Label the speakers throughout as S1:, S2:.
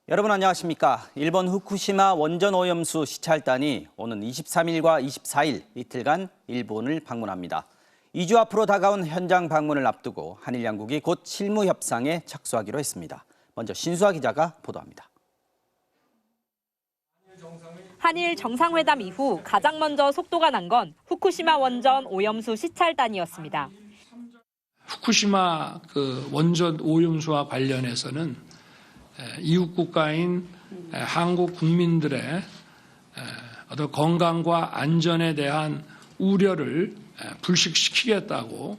S1: 여러분 안녕하십니까? 일본 후쿠시마 원전 오염수 시찰단이 오는 23일과 24일 이틀간 일본을 방문합니다. 2주 앞으로 다가온 현장 방문을 앞두고 한일 양국이 곧 실무 협상에 착수하기로 했습니다. 먼저 신수아 기자가 보도합니다.
S2: 한일 정상회담 이후 가장 먼저 속도가 난 건 후쿠시마 원전 오염수 시찰단이었습니다.
S3: 후쿠시마 원전 오염수와 관련해서는 이웃 국가인 한국 국민들의 어떤 건강과 안전에 대한 우려를 불식시키겠다고.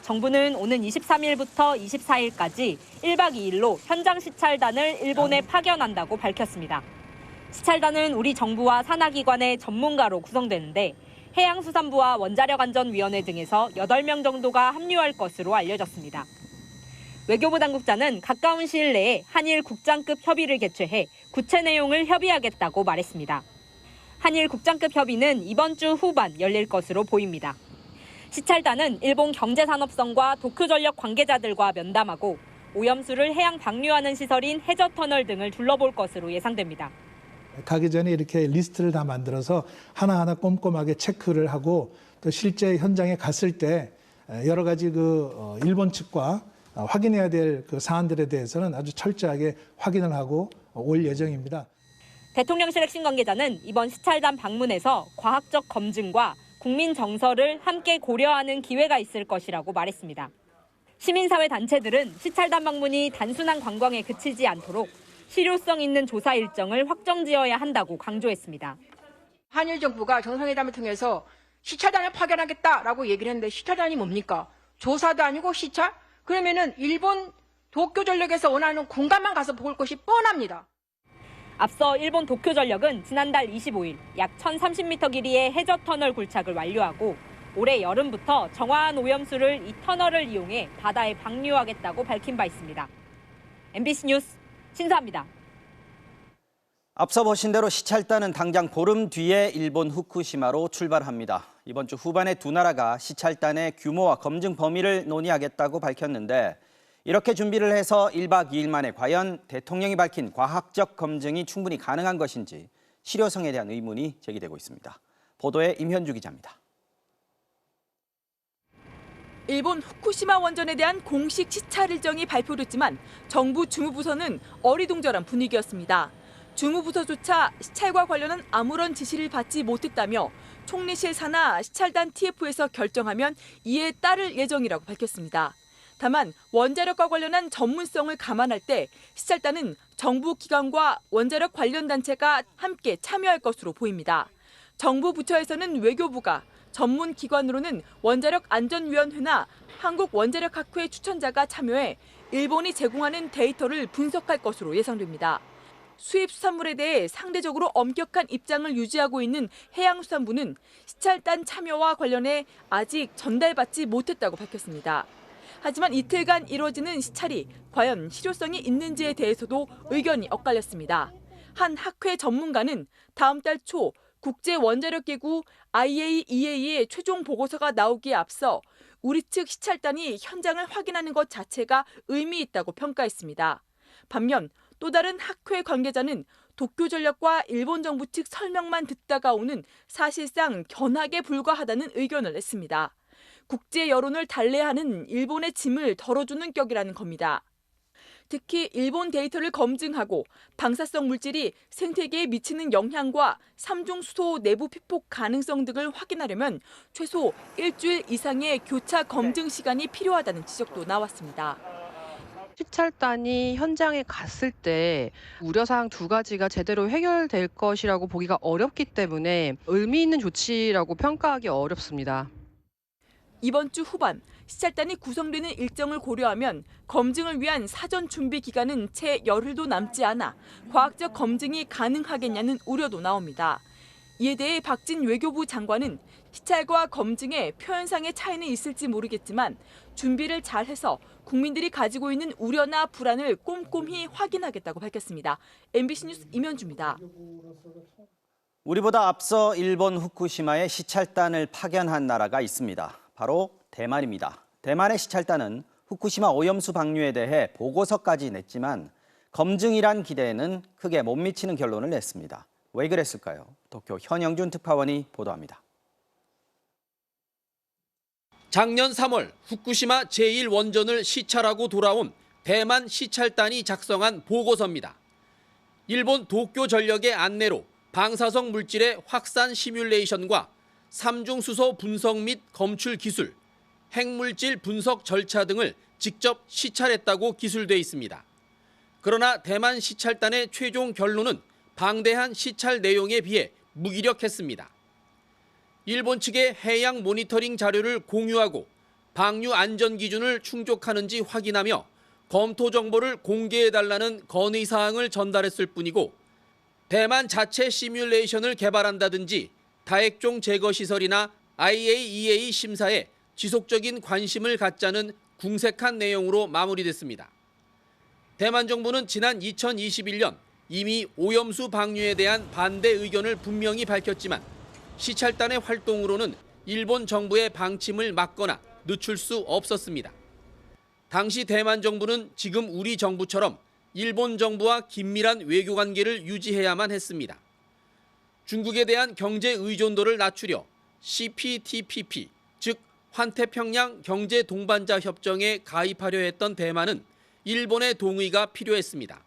S2: 정부는 오는 23일부터 24일까지 1박 2일로 현장 시찰단을 일본에 파견한다고 밝혔습니다. 시찰단은 우리 정부와 산하기관의 전문가로 구성되는데 해양수산부와 원자력안전위원회 등에서 8명 정도가 합류할 것으로 알려졌습니다. 외교부 당국자는 가까운 시일 내에 한일 국장급 협의를 개최해 구체 내용을 협의하겠다고 말했습니다. 한일 국장급 협의는 이번 주 후반 열릴 것으로 보입니다. 시찰단은 일본 경제산업성과 도쿄전력 관계자들과 면담하고 오염수를 해양 방류하는 시설인 해저터널 등을 둘러볼 것으로 예상됩니다.
S4: 가기 전에 이렇게 리스트를 다 만들어서 하나하나 꼼꼼하게 체크를 하고 또 실제 현장에 갔을 때 여러 가지 일본 측과 확인해야 될 사안들에 대해서는 아주 철저하게 확인을 하고 올 예정입니다.
S2: 대통령실 핵심 관계자는 이번 시찰단 방문에서 과학적 검증과 국민 정서를 함께 고려하는 기회가 있을 것이라고 말했습니다. 시민사회 단체들은 시찰단 방문이 단순한 관광에 그치지 않도록 실효성 있는 조사 일정을 확정지어야 한다고 강조했습니다.
S5: 한일 정부가 정상회담을 통해서 시찰단을 파견하겠다라고 얘기를 했는데 시찰단이 뭡니까? 조사도 아니고 시찰? 그러면은 일본 도쿄전력에서 원하는 군간만 가서 볼 것이 뻔합니다.
S2: 앞서 일본 도쿄전력은 지난달 25일 약 1,030m 길이의 해저터널 굴착을 완료하고 올해 여름부터 정화한 오염수를 이 터널을 이용해 바다에 방류하겠다고 밝힌 바 있습니다. MBC 뉴스 신수아입니다.
S1: 앞서 보신 대로 시찰단은 당장 보름 뒤에 일본 후쿠시마로 출발합니다. 이번 주 후반에 두 나라가 시찰단의 규모와 검증 범위를 논의하겠다고 밝혔는데 이렇게 준비를 해서 1박 2일 만에 과연 대통령이 밝힌 과학적 검증이 충분히 가능한 것인지 실효성에 대한 의문이 제기되고 있습니다. 보도에 임현주 기자입니다.
S6: 일본 후쿠시마 원전에 대한 공식 시찰 일정이 발표됐지만 정부 주무부서는 어리둥절한 분위기였습니다. 주무부서조차 시찰과 관련한 아무런 지시를 받지 못했다며 총리실 산하 시찰단 TF에서 결정하면 이에 따를 예정이라고 밝혔습니다. 다만 원자력과 관련한 전문성을 감안할 때 시찰단은 정부 기관과 원자력 관련 단체가 함께 참여할 것으로 보입니다. 정부 부처에서는 외교부가, 전문 기관으로는 원자력안전위원회나 한국원자력학회 추천자가 참여해 일본이 제공하는 데이터를 분석할 것으로 예상됩니다. 수입 수산물에 대해 상대적으로 엄격한 입장을 유지하고 있는 해양수산부는 시찰단 참여와 관련해 아직 전달받지 못했다고 밝혔습니다. 하지만 이틀간 이뤄지는 시찰이 과연 실효성이 있는지에 대해서도 의견이 엇갈렸습니다. 한 학회 전문가는 다음 달 초 국제원자력기구 IAEA의 최종 보고서가 나오기에 앞서 우리 측 시찰단이 현장을 확인하는 것 자체가 의미 있다고 평가했습니다. 반면 또 다른 학회 관계자는 도쿄전력과 일본 정부 측 설명만 듣다가 오는 사실상 견학에 불과하다는 의견을 냈습니다. 국제 여론을 달래하는 일본의 짐을 덜어주는 격이라는 겁니다. 특히 일본 데이터를 검증하고 방사성 물질이 생태계에 미치는 영향과 삼중 수소 내부 피폭 가능성 등을 확인하려면 최소 일주일 이상의 교차 검증 시간이 필요하다는 지적도 나왔습니다.
S7: 시찰단이 현장에 갔을 때 우려사항 두 가지가 제대로 해결될 것이라고 보기가 어렵기 때문에 의미 있는 조치라고 평가하기 어렵습니다.
S6: 이번 주 후반 시찰단이 구성되는 일정을 고려하면 검증을 위한 사전 준비 기간은 채 열흘도 남지 않아 과학적 검증이 가능하겠냐는 우려도 나옵니다. 이에 대해 박진 외교부 장관은 시찰과 검증에 표현상의 차이는 있을지 모르겠지만 준비를 잘해서 국민들이 가지고 있는 우려나 불안을 꼼꼼히 확인하겠다고 밝혔습니다. MBC 뉴스 임현주입니다.
S1: 우리보다 앞서 일본 후쿠시마에 시찰단을 파견한 나라가 있습니다. 바로 대만입니다. 대만의 시찰단은 후쿠시마 오염수 방류에 대해 보고서까지 냈지만 검증이란 기대에는 크게 못 미치는 결론을 냈습니다. 왜 그랬을까요? 도쿄 현영준 특파원이 보도합니다.
S8: 작년 3월 후쿠시마 제1원전을 시찰하고 돌아온 대만 시찰단이 작성한 보고서입니다. 일본 도쿄전력의 안내로 방사성 물질의 확산 시뮬레이션과 삼중수소 분석 및 검출 기술, 핵물질 분석 절차 등을 직접 시찰했다고 기술돼 있습니다. 그러나 대만 시찰단의 최종 결론은 방대한 시찰 내용에 비해 무기력했습니다. 일본 측의 해양 모니터링 자료를 공유하고 방류 안전 기준을 충족하는지 확인하며 검토 정보를 공개해달라는 건의 사항을 전달했을 뿐이고 대만 자체 시뮬레이션을 개발한다든지 다핵종 제거 시설이나 IAEA 심사에 지속적인 관심을 갖자는 궁색한 내용으로 마무리됐습니다. 대만 정부는 지난 2021년 이미 오염수 방류에 대한 반대 의견을 분명히 밝혔지만 시찰단의 활동으로는 일본 정부의 방침을 막거나 늦출 수 없었습니다. 당시 대만 정부는 지금 우리 정부처럼 일본 정부와 긴밀한 외교 관계를 유지해야만 했습니다. 중국에 대한 경제 의존도를 낮추려 CPTPP, 즉 환태평양 경제 동반자 협정에 가입하려 했던 대만은 일본의 동의가 필요했습니다.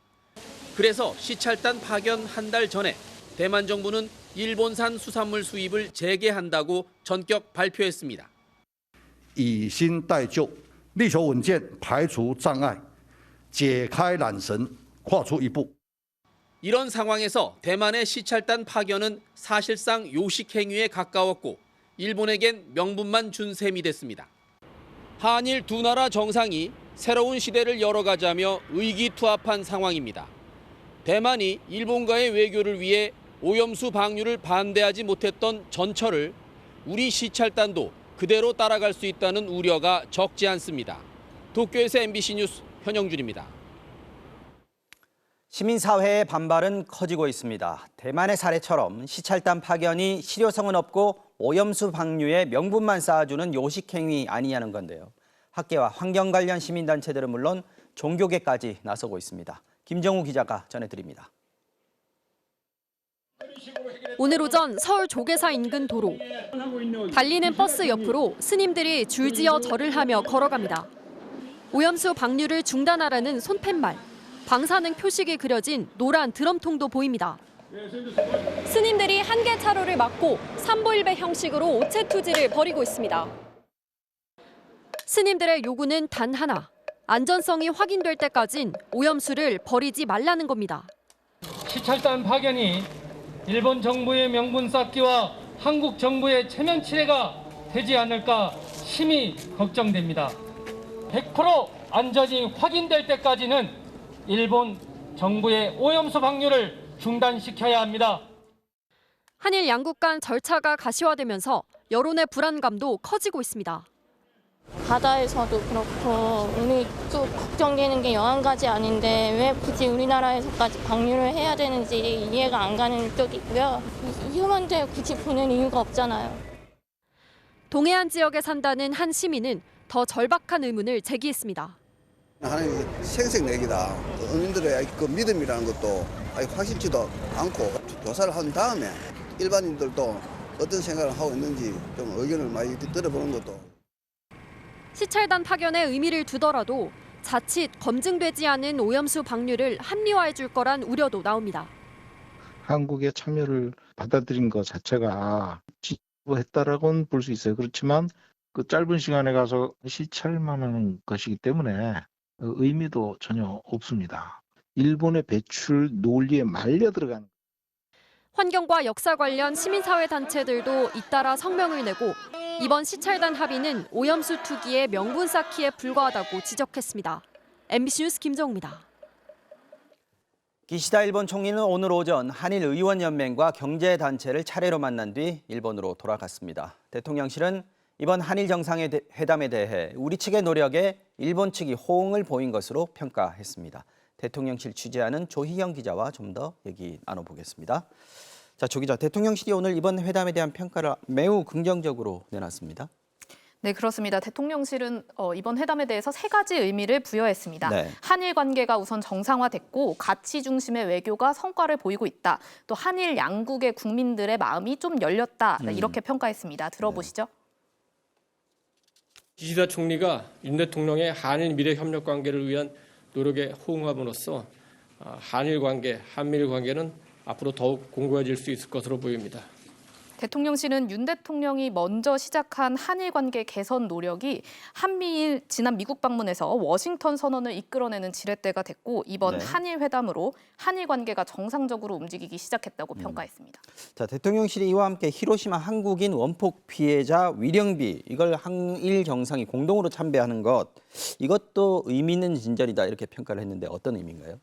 S8: 그래서 시찰단 파견 한 달 전에 대만 정부는 일본산 수산물 수입을 재개한다고 전격 발표했습니다.
S9: 以新待旧，力求稳健，排除障碍，解开缆绳，跨出一步。
S8: 이런 상황에서 대만의 시찰단 파견은 사실상 요식 행위에 가까웠고 일본에겐 명분만 준 셈이 됐습니다. 한일 두 나라 정상이 새로운 시대를 열어가자며 의기투합한 상황입니다. 대만이 일본과의 외교를 위해 오염수 방류를 반대하지 못했던 전철을 우리 시찰단도 그대로 따라갈 수 있다는 우려가 적지 않습니다. 도쿄에서 MBC 뉴스 현영준입니다.
S1: 시민사회의 반발은 커지고 있습니다. 대만의 사례처럼 시찰단 파견이 실효성은 없고 오염수 방류에 명분만 쌓아주는 요식행위 아니냐는 건데요. 학계와 환경 관련 시민단체들은 물론 종교계까지 나서고 있습니다. 김정우 기자가 전해드립니다.
S10: 오늘 오전 서울 조계사 인근 도로. 달리는 버스 옆으로 스님들이 줄지어 절을 하며 걸어갑니다. 오염수 방류를 중단하라는 손팻말, 방사능 표식이 그려진 노란 드럼통도 보입니다. 스님들이 한계 차로를 막고 삼보일배 형식으로 오체 투지를 벌이고 있습니다. 스님들의 요구는 단 하나, 안전성이 확인될 때까진 오염수를 버리지 말라는 겁니다.
S11: 시찰단 파견이 일본 정부의 명분 쌓기와 한국 정부의 체면 치레가 되지 않을까 심히 걱정됩니다. 100% 안전이 확인될 때까지는 일본 정부의 오염수 방류를 중단시켜야 합니다.
S10: 한일 양국 간 절차가 가시화되면서 여론의 불안감도 커지고 있습니다.
S12: 바다에서도 그렇고 우리 또 걱정되는 게 여행가지 아닌데 왜 굳이 우리나라에서까지 방류를 해야 되는지 이해가 안 가는 쪽이 있고요. 위험한데 굳이 보낼 이유가 없잖아요.
S10: 동해안 지역에 산다는 한 시민은 더 절박한 의문을 제기했습니다.
S13: 하나님이 생색내기다. 어민들의 그 믿음이라는 것도 확실치도 않고 조사를 한 다음에 일반인들도 어떤 생각을 하고 있는지 좀 의견을 많이 들어보는 것도.
S10: 시찰단 파견에 의미를 두더라도 자칫 검증되지 않은 오염수 방류를 합리화해 줄 거란 우려도 나옵니다.
S14: 한국의 참여를 받아들인 것 자체가 지도했다라고는 볼 수 있어요. 그렇지만 그 짧은 시간에 가서 시찰만 하는 것이기 때문에 의미도 전혀 없습니다. 일본의 배출 논리에 말려 들어가는.
S10: 환경과 역사 관련 시민사회 단체들도 잇따라 성명을 내고 이번 시찰단 합의는 오염수 투기의 명분 쌓기에 불과하다고 지적했습니다. MBC 뉴스 김정우입니다.
S1: 기시다 일본 총리는 오늘 오전 한일 의원연맹과 경제단체를 차례로 만난 뒤 일본으로 돌아갔습니다. 대통령실은 이번 한일 정상회담에 대해 우리 측의 노력에 일본 측이 호응을 보인 것으로 평가했습니다. 대통령실 취재하는 조희영 기자와 좀 더 얘기 나눠보겠습니다. 자, 조 기자, 대통령실이 오늘 이번 회담에 대한 평가를 매우 긍정적으로 내놨습니다.
S15: 네, 그렇습니다. 대통령실은 이번 회담에 대해서 3가지 의미를 부여했습니다.
S1: 네.
S15: 한일 관계가 우선 정상화됐고 가치 중심의 외교가 성과를 보이고 있다. 또 한일 양국의 국민들의 마음이 좀 열렸다. 이렇게 평가했습니다. 들어보시죠.
S16: 기시다 총리가 윤 대통령의 한일 미래 협력 관계를 위한 노력에 호응함으로써 한일 관계, 한미일 관계는 앞으로 더욱 공고해질 수 있을 것으로 보입니다.
S15: 대통령실은 윤 대통령이 먼저 시작한 한일 관계 개선 노력이 한미일 지난 미국 방문에서 워싱턴 선언을 이끌어내는 지렛대가 됐고 이번
S1: 네.
S15: 한일 회담으로 한일 관계가 정상적으로 움직이기 시작했다고 평가했습니다.
S1: 자, 대통령실이 이와 함께 히로시마 한국인 원폭 피해자 위령비 이걸 한일 정상이 공동으로 참배하는 것 이것도 의미 있는 진전이다 이렇게 평가를 했는데 어떤 의미인가요?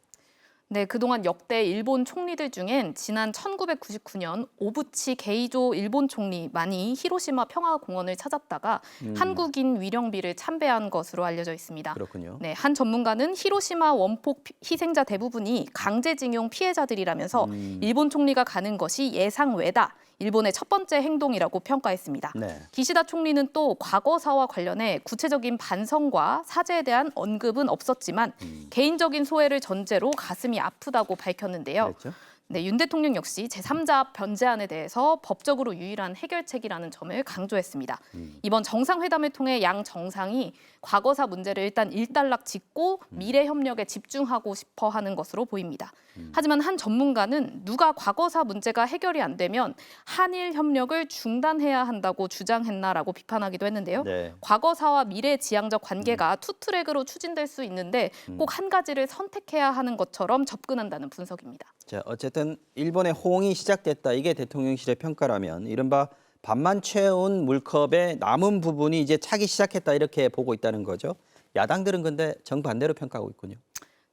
S15: 네, 그동안 역대 일본 총리들 중엔 지난 1999년 오부치 게이조 일본 총리만이 히로시마 평화공원을 찾았다가 한국인 위령비를 참배한 것으로 알려져 있습니다.
S1: 그렇군요.
S15: 네, 한 전문가는 히로시마 원폭 희생자 대부분이 강제징용 피해자들이라면서 일본 총리가 가는 것이 예상 외다. 일본의 첫 번째 행동이라고 평가했습니다.
S1: 네.
S15: 기시다 총리는 또 과거사와 관련해 구체적인 반성과 사죄에 대한 언급은 없었지만 개인적인 소회를 전제로 가슴이 아프다고 밝혔는데요.
S1: 그랬죠?
S15: 네, 윤 대통령 역시 제3자 변제안에 대해서 법적으로 유일한 해결책이라는 점을 강조했습니다. 이번 정상회담을 통해 양 정상이 과거사 문제를 일단 일단락 짓고 미래 협력에 집중하고 싶어 하는 것으로 보입니다. 하지만 한 전문가는 누가 과거사 문제가 해결이 안 되면 한일 협력을 중단해야 한다고 주장했나라고 비판하기도 했는데요.
S1: 네.
S15: 과거사와 미래 지향적 관계가 투트랙으로 추진될 수 있는데 꼭 한 가지를 선택해야 하는 것처럼 접근한다는 분석입니다.
S1: 자, 어쨌든 일본의 호응이 시작됐다. 이게 대통령실의 평가라면 이른바 반만 채운 물컵의 남은 부분이 이제 차기 시작했다 이렇게 보고 있다는 거죠. 야당들은 근데 정반대로 평가하고 있군요.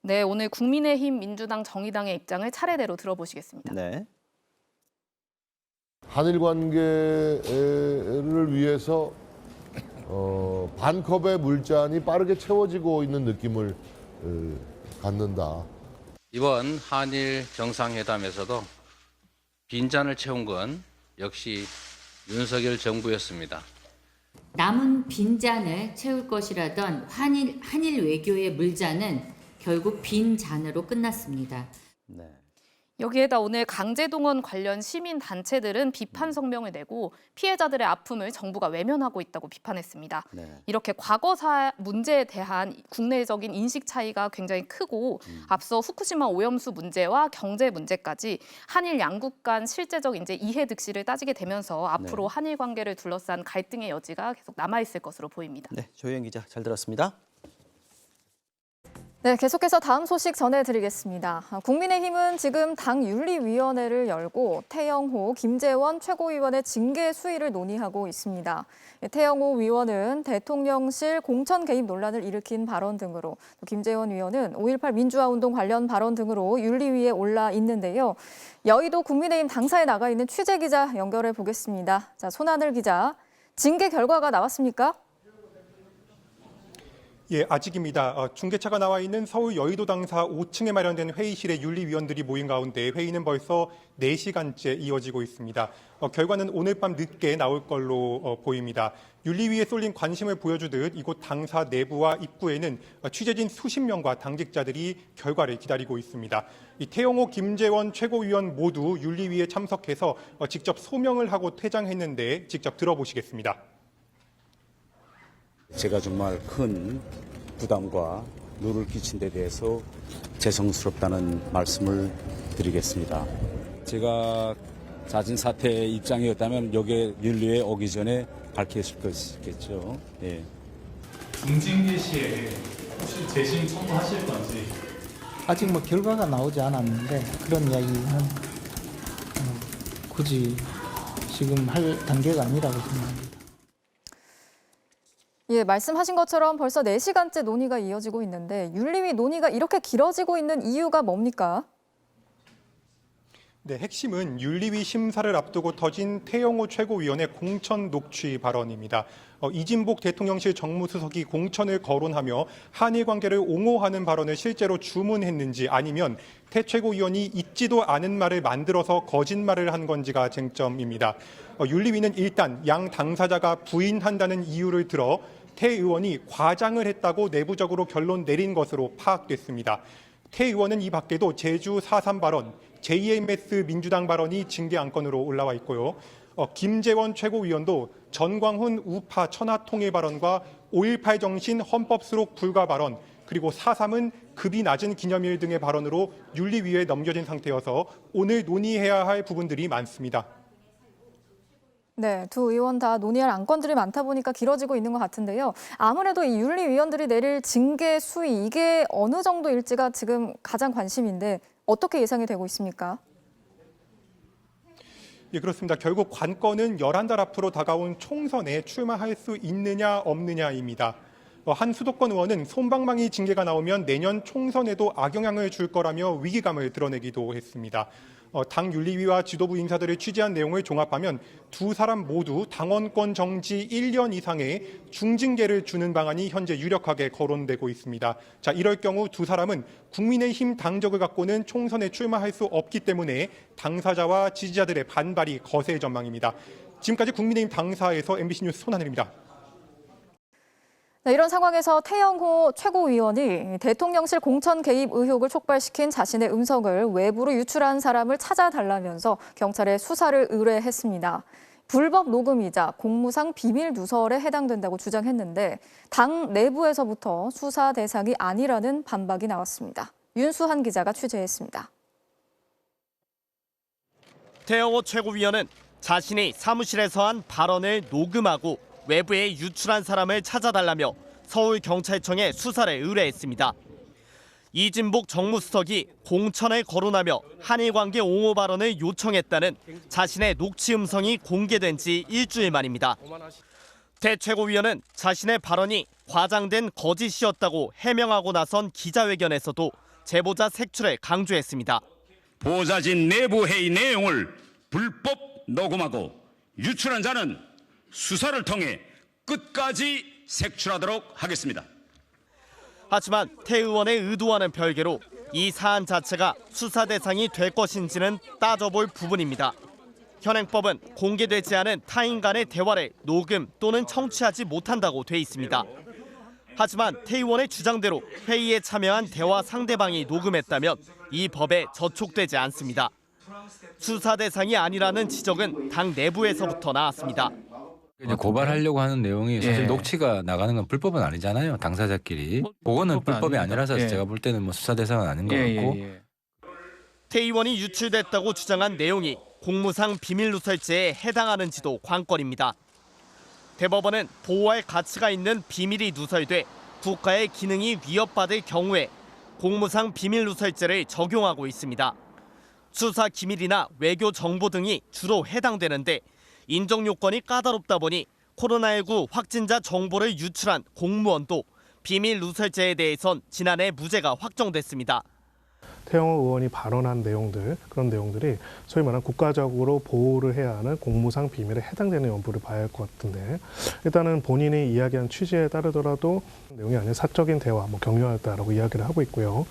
S15: 네, 오늘 국민의힘, 민주당, 정의당의 입장을 차례대로 들어보시겠습니다.
S1: 네.
S17: 한일 관계를 위해서 반컵의 물잔이 빠르게 채워지고 있는 느낌을 갖는다.
S18: 이번 한일 정상회담에서도 빈잔을 채운 건 역시 윤석열 정부였습니다.
S19: 남은 빈잔을 채울 것이라던 한일 외교의 물잔은 결국 빈잔으로 끝났습니다.
S1: 네.
S15: 여기에다 오늘 강제동원 관련 시민단체들은 비판 성명을 내고 피해자들의 아픔을 정부가 외면하고 있다고 비판했습니다.
S1: 네.
S15: 이렇게 과거사 문제에 대한 국내적인 인식 차이가 굉장히 크고 앞서 후쿠시마 오염수 문제와 경제 문제까지 한일 양국 간 실제적 이제 이해 득실을 따지게 되면서 앞으로
S1: 네.
S15: 한일 관계를 둘러싼 갈등의 여지가 계속 남아있을 것으로 보입니다.
S1: 네, 조혜영 기자 잘 들었습니다.
S20: 네, 계속해서 다음 소식 전해드리겠습니다. 국민의힘은 지금 당 윤리위원회를 열고 태영호, 김재원 최고위원의 징계 수위를 논의하고 있습니다. 태영호 위원은 대통령실 공천 개입 논란을 일으킨 발언 등으로, 또 김재원 위원은 5.18 민주화 운동 관련 발언 등으로 윤리위에 올라 있는데요. 여의도 국민의힘 당사에 나가 있는 취재 기자 연결해 보겠습니다. 자, 손하늘 기자, 징계 결과가 나왔습니까?
S21: 예, 아직입니다. 중계차가 나와 있는 서울 여의도 당사 5층에 마련된 회의실에 윤리위원들이 모인 가운데 회의는 벌써 4시간째 이어지고 있습니다. 결과는 오늘 밤 늦게 나올 걸로 보입니다. 윤리위에 쏠린 관심을 보여주듯 이곳 당사 내부와 입구에는 취재진 수십 명과 당직자들이 결과를 기다리고 있습니다. 이 태영호, 김재원 최고위원 모두 윤리위에 참석해서 직접 소명을 하고 퇴장했는데 직접 들어보시겠습니다.
S22: 제가 정말 큰 부담과 누를 끼친 데 대해서 죄송스럽다는 말씀을 드리겠습니다. 제가 잦은 사태의 입장이었다면 여기에 윤리에 오기 전에 밝혔을 것이겠죠. 예.
S23: 중징계 시에 혹시 재심 청구하실 건지?
S24: 아직 뭐 결과가 나오지 않았는데 그런 이야기는 굳이 지금 할 단계가 아니라고 생각합니다.
S20: 예, 말씀하신 것처럼 벌써 4시간째 논의가 이어지고 있는데 윤리위 논의가 이렇게 길어지고 있는 이유가 뭡니까?
S21: 네, 핵심은 윤리위 심사를 앞두고 터진 태영호 최고위원의 공천 녹취 발언입니다. 이진복 대통령실 정무수석이 공천을 거론하며 한일 관계를 옹호하는 발언을 실제로 주문했는지 아니면 태 최고위원이 있지도 않은 말을 만들어서 거짓말을 한 건지가 쟁점입니다. 윤리위는 일단 양 당사자가 부인한다는 이유를 들어 태 의원이 과장을 했다고 내부적으로 결론 내린 것으로 파악됐습니다. 태 의원은 이 밖에도 제주 4.3 발언, JMS 민주당 발언이 징계 안건으로 올라와 있고요. 김재원 최고위원도 전광훈 우파 천하 통일 발언과 5.18 정신 헌법 수록 불가 발언, 그리고 4.3은 급이 낮은 기념일 등의 발언으로 윤리위에 넘겨진 상태여서 오늘 논의해야 할 부분들이 많습니다.
S20: 네, 두 의원 다 논의할 안건들이 많다 보니까 길어지고 있는 것 같은데요. 아무래도 이 윤리위원들이 내릴 징계 수위 이게 어느 정도일지가 지금 가장 관심인데 어떻게 예상이 되고 있습니까?
S21: 예, 그렇습니다. 결국 관건은 11달 앞으로 다가온 총선에 출마할 수 있느냐 없느냐입니다. 한 수도권 의원은 솜방망이 징계가 나오면 내년 총선에도 악영향을 줄 거라며 위기감을 드러내기도 했습니다. 당 윤리위와 지도부 인사들을 취재한 내용을 종합하면 두 사람 모두 당원권 정지 1년 이상의 중징계를 주는 방안이 현재 유력하게 거론되고 있습니다. 자, 이럴 경우 두 사람은 국민의힘 당적을 갖고는 총선에 출마할 수 없기 때문에 당사자와 지지자들의 반발이 거셀 전망입니다. 지금까지 국민의힘 당사에서 MBC 뉴스 손하늘입니다.
S20: 네, 이런 상황에서 태영호 최고위원이 대통령실 공천 개입 의혹을 촉발시킨 자신의 음성을 외부로 유출한 사람을 찾아달라면서 경찰에 수사를 의뢰했습니다. 불법 녹음이자 공무상 비밀 누설에 해당된다고 주장했는데 당 내부에서부터 수사 대상이 아니라는 반박이 나왔습니다. 윤수한 기자가 취재했습니다.
S2: 태영호 최고위원은 자신이 사무실에서 한 발언을 녹음하고 외부에 유출한 사람을 찾아달라며 서울경찰청에 수사를 의뢰했습니다. 이진복 정무수석이 공천을 거론하며 한일관계 옹호 발언을 요청했다는 자신의 녹취 음성이 공개된 지 일주일 만입니다. 태 최고위원은 자신의 발언이 과장된 거짓이었다고 해명하고 나선 기자회견에서도 제보자 색출을 강조했습니다.
S3: 보좌진 내부 회의 내용을 불법 녹음하고 유출한 자는 수사를 통해 끝까지 색출하도록 하겠습니다.
S2: 하지만 태 의원의 의도와는 별개로 이 사안 자체가 수사 대상이 될 것인지는 따져볼 부분입니다. 현행법은 공개되지 않은 타인 간의 대화를 녹음 또는 청취하지 못한다고 돼 있습니다. 하지만 태 의원의 주장대로 회의에 참여한 대화 상대방이 녹음했다면 이 법에 저촉되지 않습니다. 수사 대상이 아니라는 지적은 당 내부에서부터 나왔습니다.
S4: 고발하려고 하는 내용이 사실 녹취가 나가는 건 불법은 아니잖아요. 당사자끼리. 그거는 불법이 아니라서 제가 볼 때는 뭐 수사 대상은 아닌 것 같고.
S2: 태 의원이 유출됐다고 주장한 내용이 공무상 비밀누설죄에 해당하는지도 관건입니다. 대법원은 보호할 가치가 있는 비밀이 누설돼 국가의 기능이 위협받을 경우에 공무상 비밀누설죄를 적용하고 있습니다. 수사 기밀이나 외교 정보 등이 주로 해당되는데 인정 요건이 까다롭다 보니 코로나19 확진자 정보를 유출한 공무원도 비밀 누설죄에 대해선 지난해 무죄가 확정됐습니다.
S5: 태영호 의원이 발언한 내용들, 그런 내용들이 소위 말하는 국가적으로 보호를 해야 하는 공무상 비밀에 해당되는 여부를 봐야 할 것 같은데 일단은 본인이 이야기한 취지에 따르더라도 내용이 아닌 사적인 대화, 경유하였다라고 이야기를 하고 있고요.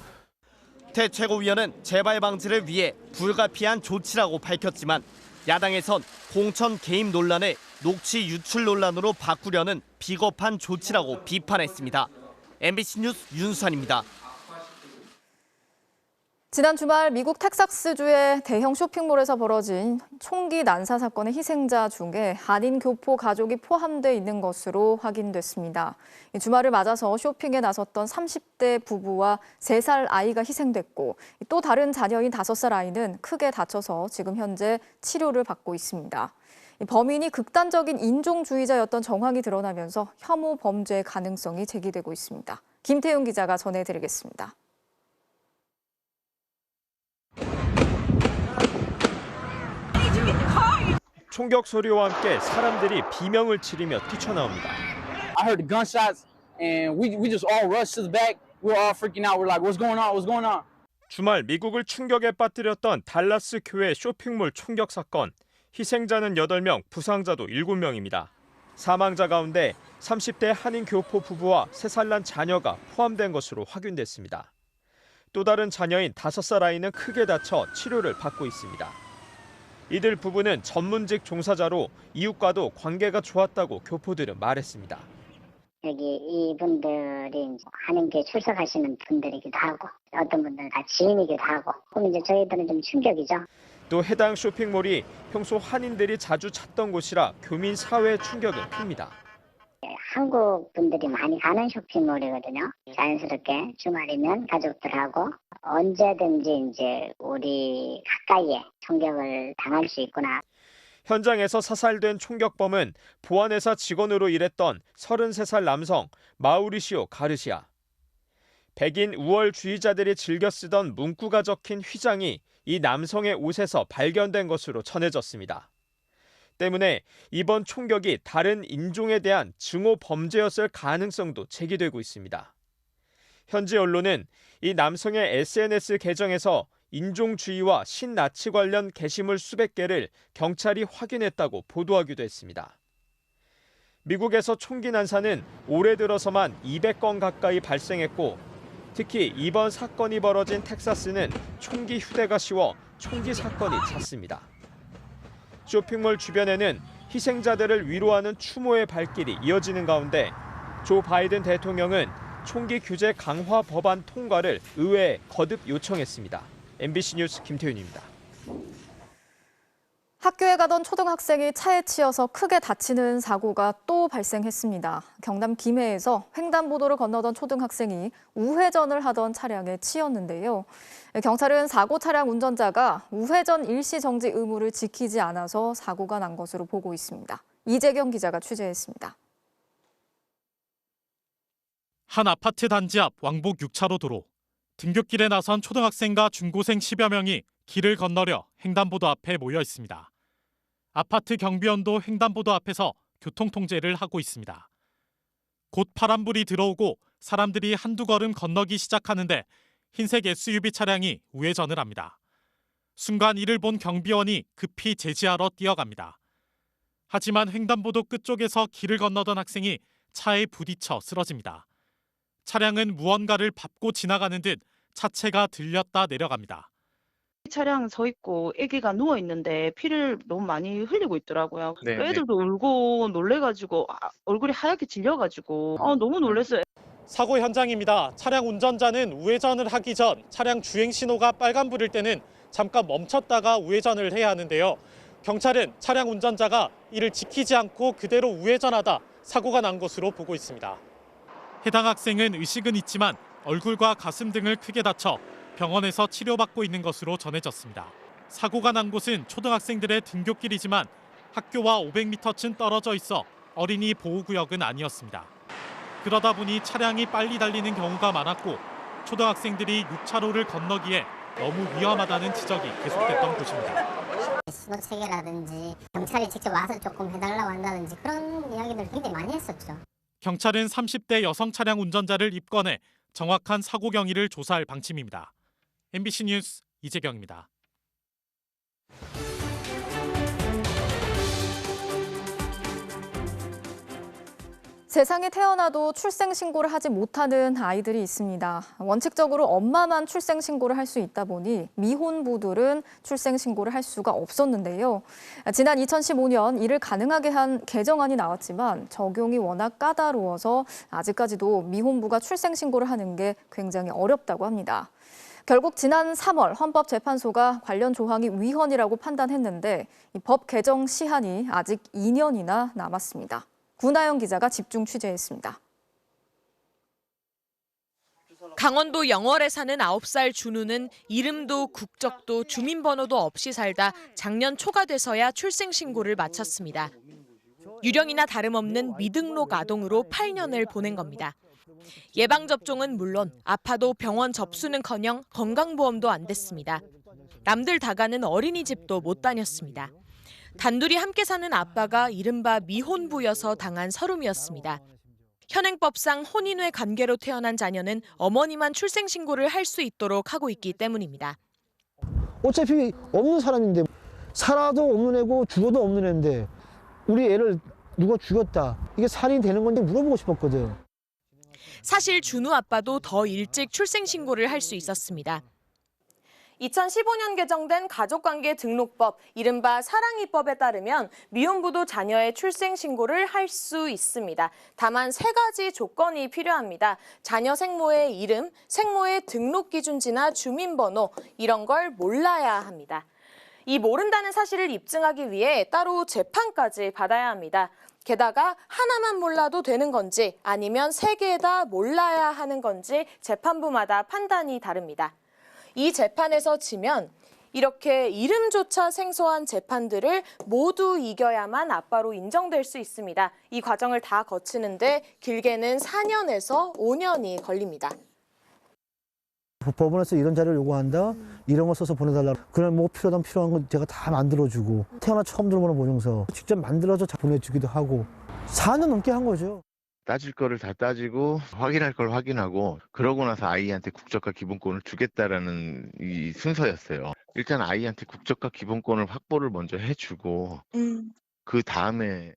S2: 태 최고위원은 재발 방지를 위해 불가피한 조치라고 밝혔지만 야당에선 공천 개입 논란을 녹취 유출 논란으로 바꾸려는 비겁한 조치라고 비판했습니다. MBC 뉴스 윤수환입니다.
S20: 지난 주말 미국 텍사스주의 대형 쇼핑몰에서 벌어진 총기 난사 사건의 희생자 중에 한인 교포 가족이 포함돼 있는 것으로 확인됐습니다. 주말을 맞아서 쇼핑에 나섰던 30대 부부와 3살 아이가 희생됐고 또 다른 자녀인 5살 아이는 크게 다쳐서 지금 현재 치료를 받고 있습니다. 범인이 극단적인 인종주의자였던 정황이 드러나면서 혐오 범죄 가능성이 제기되고 있습니다. 김태훈 기자가 전해드리겠습니다.
S25: 총격 소리와 함께 사람들이 비명을 지르며 뛰쳐나옵니다.
S26: I heard the gunshots and we just all rushed to the back. We were all freaking out. We're like, what's going on? What's going on?
S25: 주말 미국을 충격에 빠뜨렸던 달라스 교회 쇼핑몰 총격 사건. 희생자는 8명, 부상자도 7명입니다. 사망자 가운데 30대 한인 교포 부부와 3살 난 자녀가 포함된 것으로 확인됐습니다. 또 다른 자녀인 5살 아이는 크게 다쳐 치료를 받고 있습니다. 이들 부부는 전문직 종사자로 이웃과도 관계가 좋았다고 교포들은 말했습니다.
S6: 여기 이분들이 한인교회 출석하시는 분들이기도 하고 어떤 분들은 다 지인이기도 하고 그럼 이제 저희들은 좀 충격이죠.
S25: 또 해당 쇼핑몰이 평소 한인들이 자주 찾던 곳이라 교민 사회의 충격은 큽니다.
S6: 한국 분들이 많이 가는 쇼핑몰이거든요. 자연스럽게 주말이면 가족들하고 언제든지 이제 우리 가까이에 총격을 당할 수 있구나.
S25: 현장에서 사살된 총격범은 보안회사 직원으로 일했던 33살 남성 마우리시오 가르시아. 백인 우월주의자들이 즐겨 쓰던 문구가 적힌 휘장이 이 남성의 옷에서 발견된 것으로 전해졌습니다. 때문에 이번 총격이 다른 인종에 대한 증오 범죄였을 가능성도 제기되고 있습니다. 현지 언론은 이 남성의 SNS 계정에서 인종주의와 신나치 관련 게시물 수백 개를 경찰이 확인했다고 보도하기도 했습니다. 미국에서 총기 난사는 올해 들어서만 200건 가까이 발생했고 특히 이번 사건이 벌어진 텍사스는 총기 휴대가 쉬워 총기 사건이 잦습니다. 쇼핑몰 주변에는 희생자들을 위로하는 추모의 발길이 이어지는 가운데 조 바이든 대통령은 총기 규제 강화 법안 통과를 의회에 거듭 요청했습니다. MBC 뉴스 김태윤입니다.
S20: 학교에 가던 초등학생이 차에 치여서 크게 다치는 사고가 또 발생했습니다. 경남 김해에서 횡단보도를 건너던 초등학생이 우회전을 하던 차량에 치였는데요. 경찰은 사고 차량 운전자가 우회전 일시 정지 의무를 지키지 않아서 사고가 난 것으로 보고 있습니다. 이재경 기자가 취재했습니다.
S7: 한 아파트 단지 앞 왕복 6차로 도로. 등굣길에 나선 초등학생과 중고생 10여 명이 길을 건너려 횡단보도 앞에 모여 있습니다. 아파트 경비원도 횡단보도 앞에서 교통통제를 하고 있습니다. 곧 파란불이 들어오고 사람들이 한두 걸음 건너기 시작하는데 흰색 SUV 차량이 우회전을 합니다. 순간 이를 본 경비원이 급히 제지하러 뛰어갑니다. 하지만 횡단보도 끝쪽에서 길을 건너던 학생이 차에 부딪혀 쓰러집니다. 차량은 무언가를 밟고 지나가는 듯 차체가 들렸다 내려갑니다.
S8: 차량 서 있고 아기가 누워 있는데 피를 너무 많이 흘리고 있더라고요.
S7: 네,
S8: 애들도 울고 놀래가지고 얼굴이 하얗게 질려가지고 너무 놀랐어요.
S7: 사고 현장입니다. 차량 운전자는 우회전을 하기 전 차량 주행 신호가 빨간불일 때는 잠깐 멈췄다가 우회전을 해야 하는데요. 경찰은 차량 운전자가 이를 지키지 않고 그대로 우회전하다 사고가 난 것으로 보고 있습니다. 해당 학생은 의식은 있지만 얼굴과 가슴 등을 크게 다쳐 병원에서 치료받고 있는 것으로 전해졌습니다. 사고가 난 곳은 초등학생들의 등굣길이지만 학교와 500m쯤 떨어져 있어 어린이 보호구역은 아니었습니다. 그러다 보니 차량이 빨리 달리는 경우가 많았고 초등학생들이 6차로를 건너기에 너무 위험하다는 지적이 계속됐던 곳입니다.
S9: 신호 체계라든지 경찰이 직접 와서 조금 해달라고 한다든지 그런 이야기들 굉장히 많이 했었죠.
S7: 경찰은 30대 여성 차량 운전자를 입건해 정확한 사고 경위를 조사할 방침입니다. MBC 뉴스 이재경입니다.
S20: 세상에 태어나도 출생신고를 하지 못하는 아이들이 있습니다. 원칙적으로 엄마만 출생신고를 할 수 있다 보니 미혼부들은 출생신고를 할 수가 없었는데요. 지난 2015년 이를 가능하게 한 개정안이 나왔지만 적용이 워낙 까다로워서 아직까지도 미혼부가 출생신고를 하는 게 굉장히 어렵다고 합니다. 결국 지난 3월 헌법재판소가 관련 조항이 위헌이라고 판단했는데 이 법 개정 시한이 아직 2년이나 남았습니다. 구나영 기자가 집중 취재했습니다.
S11: 강원도 영월에 사는 9살 준우는 이름도 국적도 주민번호도 없이 살다 작년 초가 돼서야 출생신고를 마쳤습니다. 유령이나 다름없는 미등록 아동으로 8년을 보낸 겁니다. 예방접종은 물론 아파도 병원 접수는커녕 건강보험도 안 됐습니다. 남들 다 가는 어린이집도 못 다녔습니다. 단둘이 함께 사는 아빠가 이른바 미혼부여서 당한 서름이었습니다. 현행법상 혼인외 관계로 태어난 자녀는 어머니만 출생신고를 할 수 있도록 하고 있기 때문입니다.
S10: 어차피 없는 사람인데 살아도 없는 애고 죽어도 없는 애인데 우리 애를 누가 죽였다. 이게 살인이 되는 건지 물어보고 싶었거든.
S11: 사실 준우 아빠도 더 일찍 출생신고를 할 수 있었습니다.
S12: 2015년 개정된 가족관계 등록법, 이른바 사랑이법에 따르면 미혼부도 자녀의 출생신고를 할 수 있습니다. 다만 3가지 조건이 필요합니다. 자녀 생모의 이름, 생모의 등록기준지나 주민번호, 이런 걸 몰라야 합니다. 이 모른다는 사실을 입증하기 위해 따로 재판까지 받아야 합니다. 게다가 하나만 몰라도 되는 건지 아니면 3개 다 몰라야 하는 건지 재판부마다 판단이 다릅니다. 이 재판에서 지면 이렇게 이름조차 생소한 재판들을 모두 이겨야만 아빠로 인정될 수 있습니다. 이 과정을 다 거치는데 길게는 4년에서 5년이 걸립니다.
S10: 법원에서 이런 자료를 요구한다. 이런 거 써서 보내달라. 그럼 뭐 필요한 건 제가 다 만들어주고 태어나 처음 들어보는 모종서 직접 만들어서 보내주기도 하고 4년 넘게 한 거죠.
S13: 따질 거를 다 따지고 확인할 걸 확인하고 그러고 나서 아이한테 국적과 기본권을 주겠다라는 이 순서였어요. 일단 아이한테 국적과 기본권을 확보를 먼저 해주고 그 다음에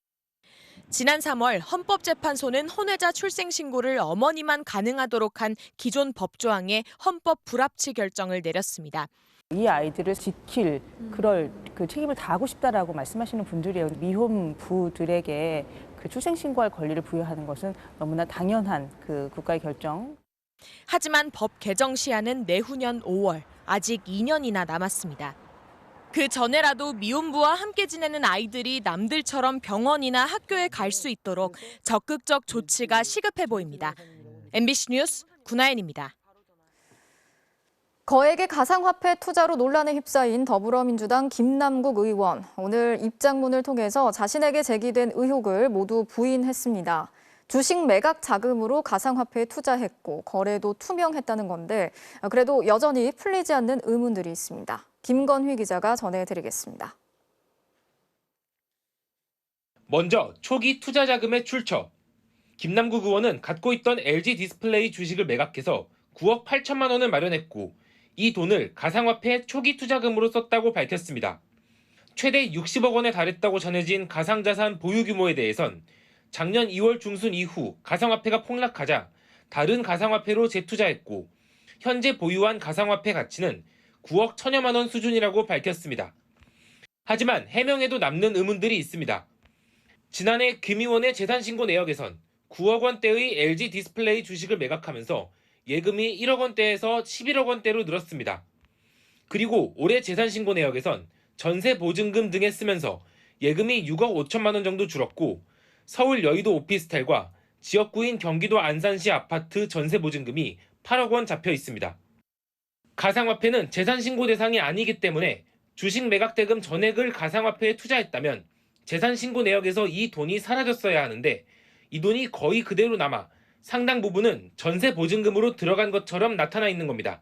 S11: 지난 3월 헌법재판소는 혼외자 출생신고를 어머니만 가능하도록 한 기존 법조항에 헌법 불합치 결정을 내렸습니다.
S14: 이 아이들을 지킬 그럴 그 책임을 다하고 싶다라고 말씀하시는 분들이에요. 미혼부들에게 그 출생신고할 권리를 부여하는 것은 너무나 당연한 그 국가의 결정.
S11: 하지만 법 개정 시한은 내후년 5월, 아직 2년이나 남았습니다. 그 전에라도 미혼부와 함께 지내는 아이들이 남들처럼 병원이나 학교에 갈 수 있도록 적극적 조치가 시급해 보입니다. MBC 뉴스 구나연입니다.
S20: 거액의 가상화폐 투자로 논란에 휩싸인 더불어민주당 김남국 의원, 오늘 입장문을 통해서 자신에게 제기된 의혹을 모두 부인했습니다. 주식 매각 자금으로 가상화폐에 투자했고 거래도 투명했다는 건데 그래도 여전히 풀리지 않는 의문들이 있습니다. 김건휘 기자가 전해드리겠습니다.
S16: 먼저 초기 투자 자금의 출처. 김남국 의원은 갖고 있던 LG 디스플레이 주식을 매각해서 9억 8천만 원을 마련했고 이 돈을 가상화폐 초기 투자금으로 썼다고 밝혔습니다. 최대 60억 원에 달했다고 전해진 가상자산 보유 규모에 대해선 작년 2월 중순 이후 가상화폐가 폭락하자 다른 가상화폐로 재투자했고 현재 보유한 가상화폐 가치는 9억 1천여만 원 수준이라고 밝혔습니다. 하지만 해명에도 남는 의문들이 있습니다. 지난해 김 의원의 재산신고 내역에선 9억 원대의 LG 디스플레이 주식을 매각하면서 예금이 1억 원대에서 11억 원대로 늘었습니다. 그리고 올해 재산신고 내역에선 전세 보증금 등에 쓰면서 예금이 6억 5천만 원 정도 줄었고 서울 여의도 오피스텔과 지역구인 경기도 안산시 아파트 전세 보증금이 8억 원 잡혀 있습니다. 가상화폐는 재산신고 대상이 아니기 때문에 주식 매각 대금 전액을 가상화폐에 투자했다면 재산신고 내역에서 이 돈이 사라졌어야 하는데 이 돈이 거의 그대로 남아 상당 부분은 전세 보증금으로 들어간 것처럼 나타나 있는 겁니다.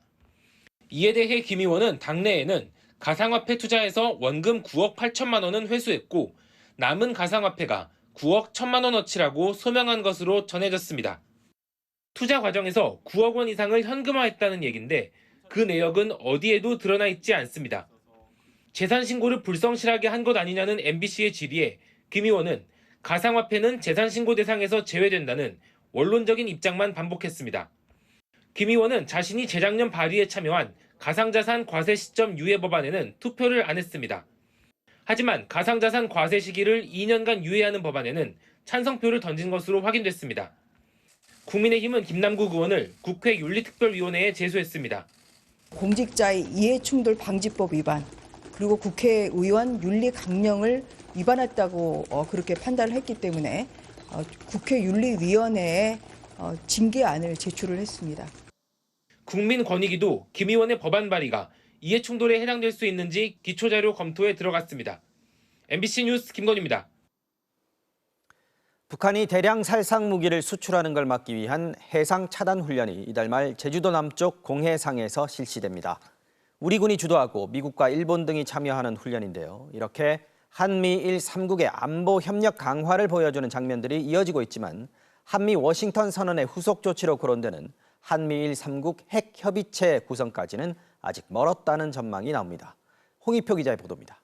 S16: 이에 대해 김 의원은 당내에는 가상화폐 투자에서 원금 9억 8천만 원은 회수했고 남은 가상화폐가 9억 1천만 원어치라고 소명한 것으로 전해졌습니다. 투자 과정에서 9억 원 이상을 현금화했다는 얘긴데 그 내역은 어디에도 드러나 있지 않습니다. 재산신고를 불성실하게 한 것 아니냐는 MBC의 질의에 김 의원은 가상화폐는 재산신고 대상에서 제외된다는 원론적인 입장만 반복했습니다. 김 의원은 자신이 재작년 발의에 참여한 가상자산 과세 시점 유예 법안에는 투표를 안 했습니다. 하지만 가상자산 과세 시기를 2년간 유예하는 법안에는 찬성표를 던진 것으로 확인됐습니다. 국민의힘은 김남국 의원을 국회 윤리특별위원회에 제소했습니다.
S26: 공직자의 이해충돌 방지법 위반 그리고 국회의원 윤리 강령을 위반했다고 그렇게 판단을 했기 때문에 국회 윤리위원회에 징계안을 제출을 했습니다.
S16: 국민권익위도 김 의원의 법안 발의가 이해충돌에 해당될 수 있는지 기초자료 검토에 들어갔습니다. MBC 뉴스 김건희입니다.
S1: 북한이 대량 살상 무기를 수출하는 걸 막기 위한 해상 차단 훈련이 이달 말 제주도 남쪽 공해상에서 실시됩니다. 우리 군이 주도하고 미국과 일본 등이 참여하는 훈련인데요. 이렇게 한미일 3국의 안보 협력 강화를 보여주는 장면들이 이어지고 있지만 한미 워싱턴 선언의 후속 조치로 거론되는 한미일 3국 핵협의체 구성까지는 아직 멀었다는 전망이 나옵니다. 홍익표 기자의 보도입니다.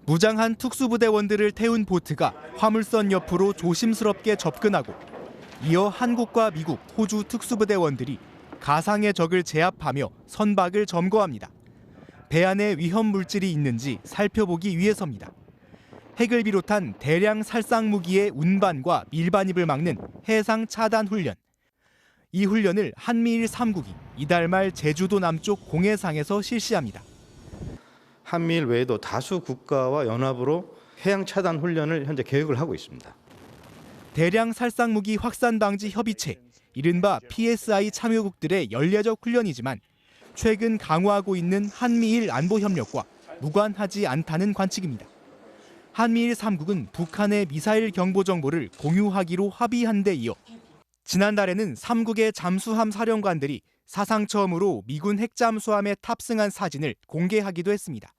S15: 무장한 특수부대원들을 태운 보트가 화물선 옆으로 조심스럽게 접근하고 이어 한국과 미국, 호주 특수부대원들이 가상의 적을 제압하며 선박을 점거합니다. 배 안에 위험 물질이 있는지 살펴보기 위해서입니다. 핵을 비롯한 대량 살상 무기의 운반과 밀반입을 막는 해상 차단 훈련. 이 훈련을 한미일 3국이 이달 말 제주도 남쪽 공해상에서 실시합니다.
S17: 한미일 외에도 다수 국가와 연합으로 해양 차단 훈련을 현재 계획을 하고 있습니다.
S15: 대량 살상 무기 확산 방지 협의체, 이른바 PSI 참여국들의 연례적 훈련이지만 최근 강화하고 있는 한미일 안보 협력과 무관하지 않다는 관측입니다. 한미일 3국은 북한의 미사일 경보 정보를 공유하기로 합의한 데 이어 지난달에는 3국의 잠수함 사령관들이 사상 처음으로 미군 핵잠수함에 탑승한 사진을 공개하기도 했습니다.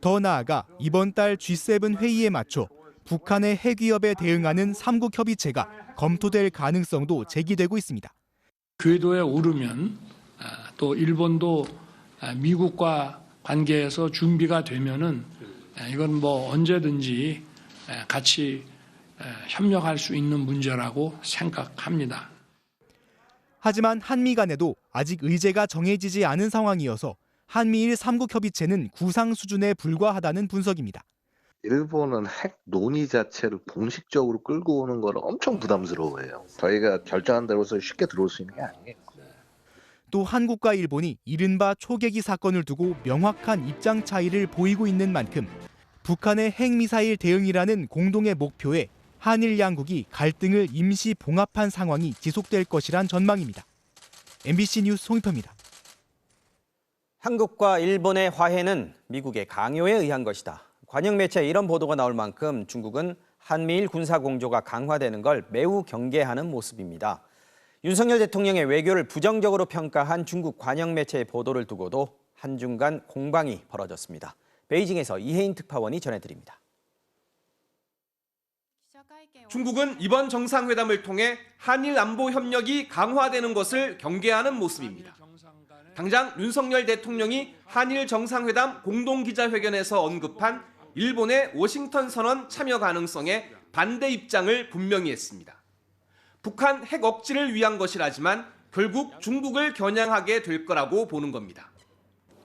S15: 더 나아가 이번 달 G7 회의에 맞춰 북한의 핵 위협에 대응하는 3국 협의체가 검토될 가능성도 제기되고 있습니다.
S18: 궤도에 오르면 또 일본도 미국과 관계에서 준비가 되면은 이건 뭐 언제든지 같이 협력할 수 있는 문제라고 생각합니다.
S15: 하지만 한미 간에도 아직 의제가 정해지지 않은 상황이어서 한미일 3국 협의체는 구상 수준에 불과하다는 분석입니다.
S19: 일본은 핵 논의 자체를 공식적으로 끌고 오는 건 엄청 부담스러워해요. 저희가 결정한 대로서 쉽게 들어올 수 있는 게 아니에요.
S15: 또 한국과 일본이 이른바 초계기 사건을 두고 명확한 입장 차이를 보이고 있는 만큼 북한의 핵미사일 대응이라는 공동의 목표에 한일 양국이 갈등을 임시 봉합한 상황이 지속될 것이란 전망입니다. MBC 뉴스 송희표입니다.
S1: 한국과 일본의 화해는 미국의 강요에 의한 것이다. 관영 매체에 이런 보도가 나올 만큼 중국은 한미일 군사 공조가 강화되는 걸 매우 경계하는 모습입니다. 윤석열 대통령의 외교를 부정적으로 평가한 중국 관영 매체의 보도를 두고도 한중 간 공방이 벌어졌습니다. 베이징에서 이혜인 특파원이 전해드립니다.
S2: 중국은 이번 정상회담을 통해 한일 안보 협력이 강화되는 것을 경계하는 모습입니다. 당장 윤석열 대통령이 한일 정상회담 공동기자회견에서 언급한 일본의 워싱턴 선언 참여 가능성에 반대 입장을 분명히 했습니다. 북한 핵 억지를 위한 것이라지만 결국 중국을 겨냥하게 될 거라고 보는 겁니다.